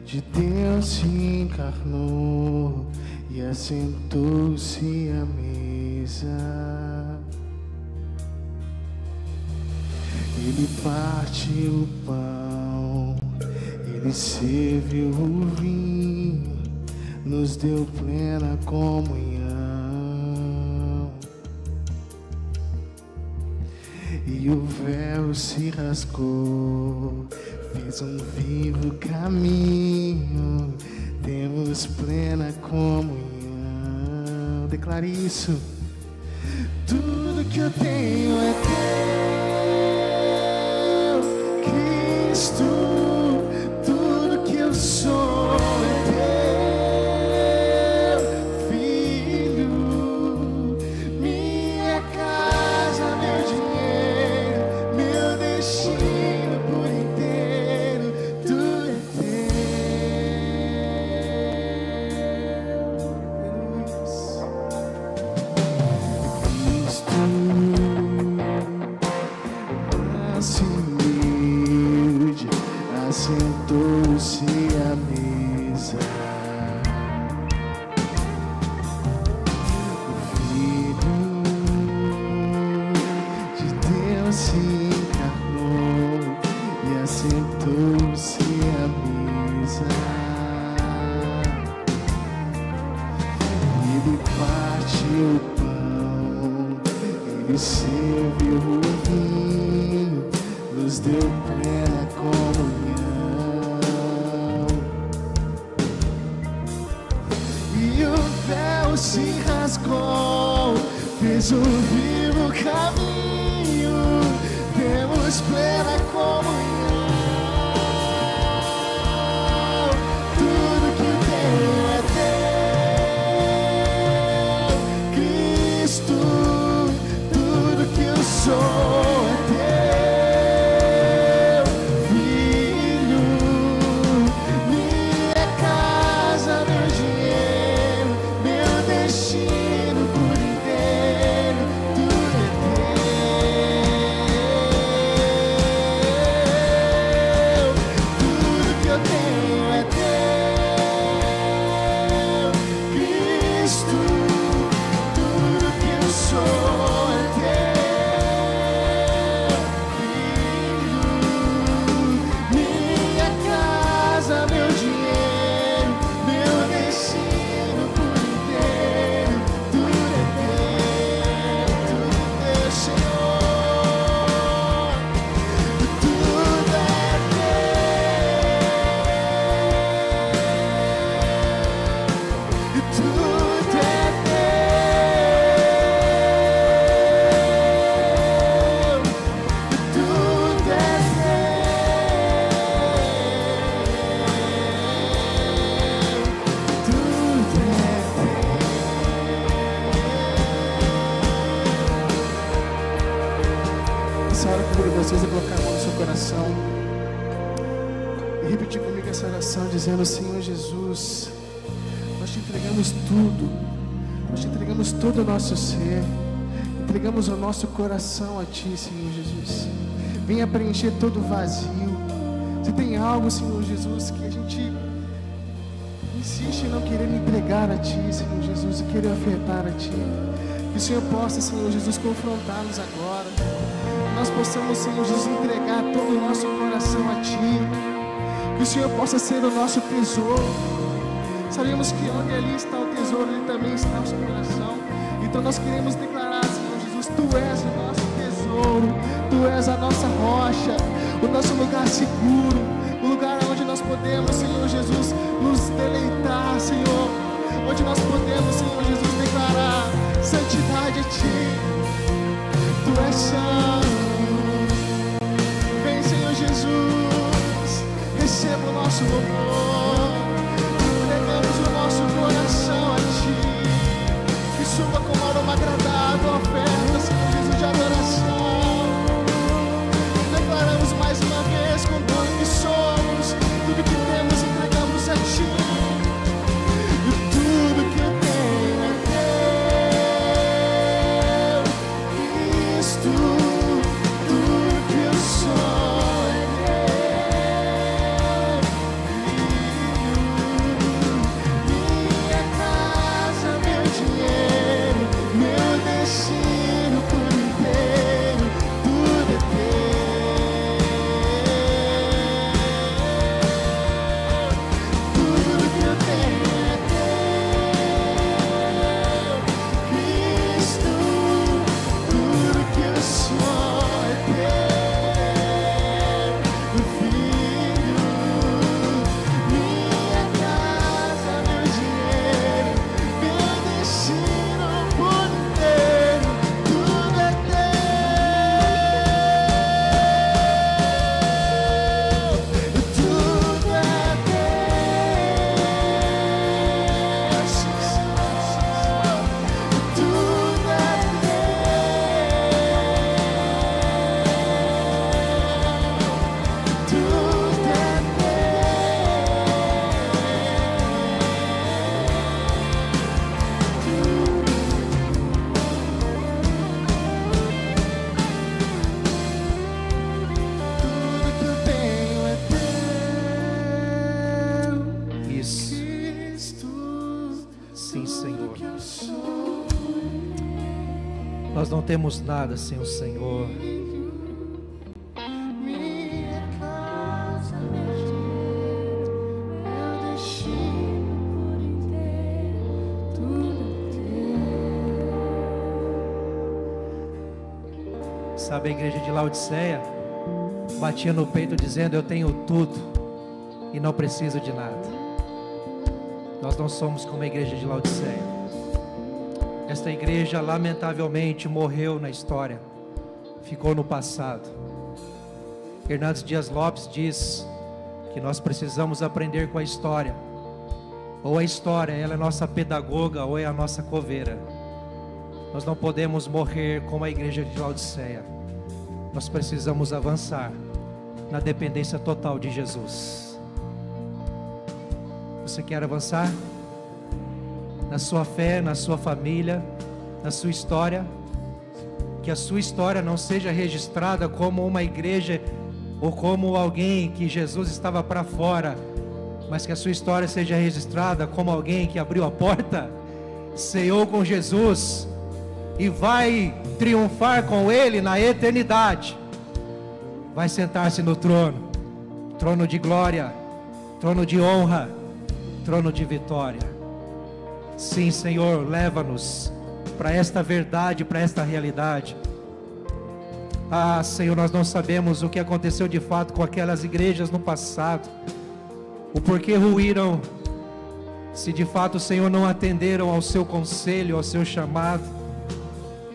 de Deus se encarnou e assentou-se à mesa. Ele partiu o pão, ele serviu o vinho, nos deu plena comunhão. E o véu se rasgou, fez um vivo caminho, temos plena comunhão. Declare isso. Tudo que eu tenho é teu, Cristo. Tudo que eu sou é teu, Filho. Minha casa, meu dinheiro, meu destino por inteiro, tudo é assentou-se à mesa. O Filho de Deus se encarnou e assentou-se à mesa. Ele partiu o pão, ele serviu o vinho, nos deu plena comunhão. Se rasgou, fez um vivo caminho, temos plena comunhão. Tudo que tenho é teu, Cristo. Tudo que eu sou é teu, Filho. Minha casa, meu dinheiro, destino por inteiro, tudo é teu. Tudo que eu tenho é teu, Cristo. Tudo que eu sou é teu, Filho. Minha casa, meu dinheiro, meu destino por inteiro, tudo é teu, Senhor. Tudo é teu, tudo é teu, tudo é teu, tudo é Essa hora comigo vocês é colocar a mão no seu coração e repetir comigo essa oração, dizendo: Senhor Jesus, nós te entregamos tudo, nós te entregamos todo o nosso ser, entregamos o nosso coração a Ti, Senhor Jesus. Venha preencher todo o vazio. Se tem algo, Senhor Jesus, que a gente insiste em não querer entregar a Ti, Senhor Jesus, e querer ofertar a Ti, que o Senhor possa, Senhor Jesus, confrontar-nos agora. Nós possamos, Senhor Jesus, entregar todo o nosso coração a Ti, que o Senhor possa ser o nosso tesouro. Sabemos que onde ali está o tesouro, ali também está o nosso coração. Então nós queremos declarar, Senhor Jesus, Tu és o nosso tesouro. rocha, o nosso lugar seguro, o lugar onde nós podemos, Senhor Jesus, nos deleitar, Senhor, onde nós podemos, Senhor Jesus, declarar santidade a Ti. Tu és santo. Vem, Senhor Jesus, receba o nosso louvor, entregamos o nosso coração a Ti, que suba como aroma agradável a oferta, Senhor Jesus, de adoração. Declaramos mais uma vez com tudo que somos, tudo que temos, entregamos a Ti. E tudo que eu tenho é Teu, Cristo. Tudo que eu sou é Teu. Minha casa, meu dinheiro, meu destino por inteiro, tudo é Teu. Tudo que eu tenho é Teu, Cristo. Tudo que eu sou é Teu, Filho. Minha casa, meu dinheiro, meu destino por inteiro, tudo é Teu. Tudo é Deus, tudo é Teu, tudo é tudo que eu tenho é Teu, Isso. Cristo. Sim, Senhor. Que eu sou. Nós não temos nada sem o Senhor. Minha casa, meu dinheiro, meu destino por inteiro, tudo é Sabe, a igreja de Laodiceia batia no peito dizendo: eu tenho tudo e não preciso de nada. Nós não somos como a igreja de Laodiceia. Esta igreja lamentavelmente morreu na história, ficou no passado. Hernandes Dias Lopes diz que nós precisamos aprender com a história. Ou a história, ela é nossa pedagoga, ou é a nossa coveira. Nós não podemos morrer como a igreja de Laodiceia. Nós precisamos avançar na dependência total de Jesus. Você quer avançar? Na sua fé, na sua família, na sua história? Que a sua história não seja registrada como uma igreja ou como alguém que Jesus estava para fora, mas que a sua história seja registrada como alguém que abriu a porta, ceou com Jesus e vai triunfar com Ele na eternidade. Vai sentar-se no trono, trono de glória, trono de honra, trono de vitória. Sim, Senhor, leva-nos para esta verdade, para esta realidade. Ah, Senhor, nós não sabemos o que aconteceu de fato com aquelas igrejas no passado, o porquê ruíram, se de fato o Senhor não atenderam ao seu conselho, ao seu chamado.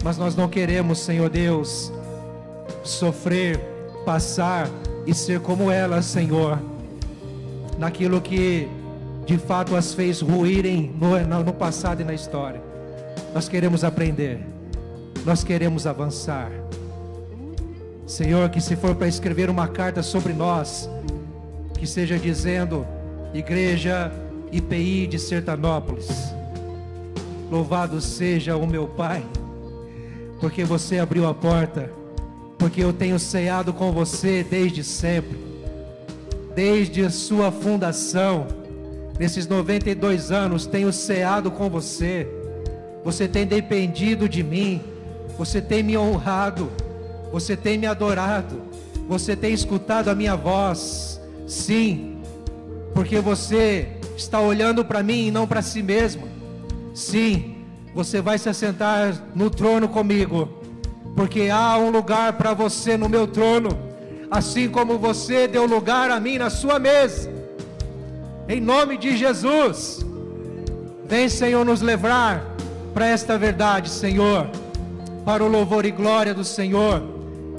Mas nós não queremos, Senhor Deus, sofrer, passar e ser como elas, Senhor, naquilo que de fato as fez ruírem no passado e na história. Nós queremos aprender, nós queremos avançar. Senhor, que se for para escrever uma carta sobre nós, que seja dizendo: Igreja IPI de Sertanópolis, louvado seja o meu Pai, porque você abriu a porta, porque eu tenho ceado com você desde sempre, desde a sua fundação. Nesses 92 anos tenho ceado com você. Você tem dependido de mim, você tem me honrado, você tem me adorado, você tem escutado a minha voz. Sim, porque você está olhando para mim e não para si mesmo. Sim, você vai se assentar no trono comigo, porque há um lugar para você no meu trono, assim como você deu lugar a mim na sua mesa. Em nome de Jesus, vem, Senhor, nos levar para esta verdade, Senhor, para o louvor e glória do Senhor,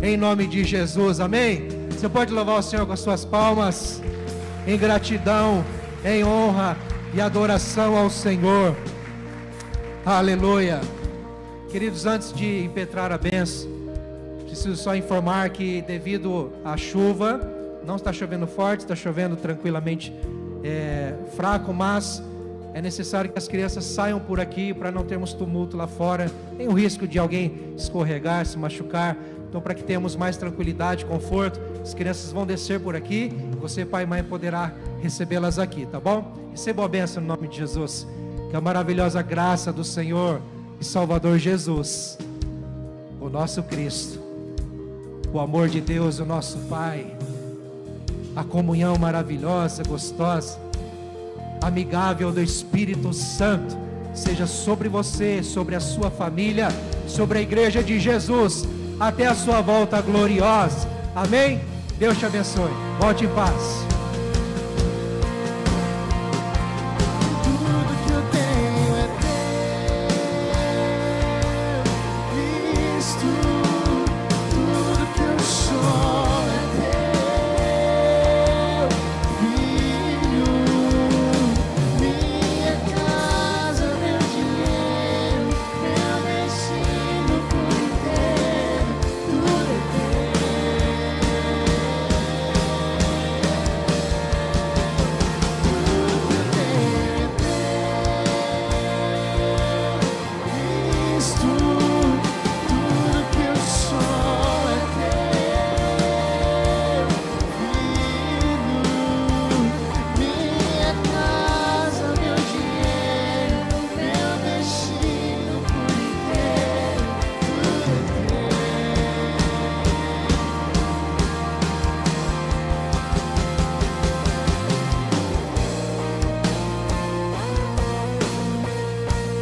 em nome de Jesus, amém? Você pode louvar o Senhor com as suas palmas, em gratidão, em honra e adoração ao Senhor. Aleluia. Queridos, antes de impetrar a bênção, preciso só informar que devido à chuva, não está chovendo forte, está chovendo tranquilamente fraco, mas é necessário que as crianças saiam por aqui para não termos tumulto lá fora. Tem o risco de alguém escorregar, se machucar. Então, para que tenhamos mais tranquilidade, conforto, as crianças vão descer por aqui. Você, pai e mãe, poderá recebê-las aqui, tá bom? Receba a bênção no nome de Jesus. Que a maravilhosa graça do Senhor e Salvador Jesus, o nosso Cristo, o amor de Deus, o nosso Pai, a comunhão maravilhosa, gostosa, amigável do Espírito Santo, seja sobre você, sobre a sua família, sobre a igreja de Jesus, até a sua volta gloriosa. Amém? Deus te abençoe. Volte em paz.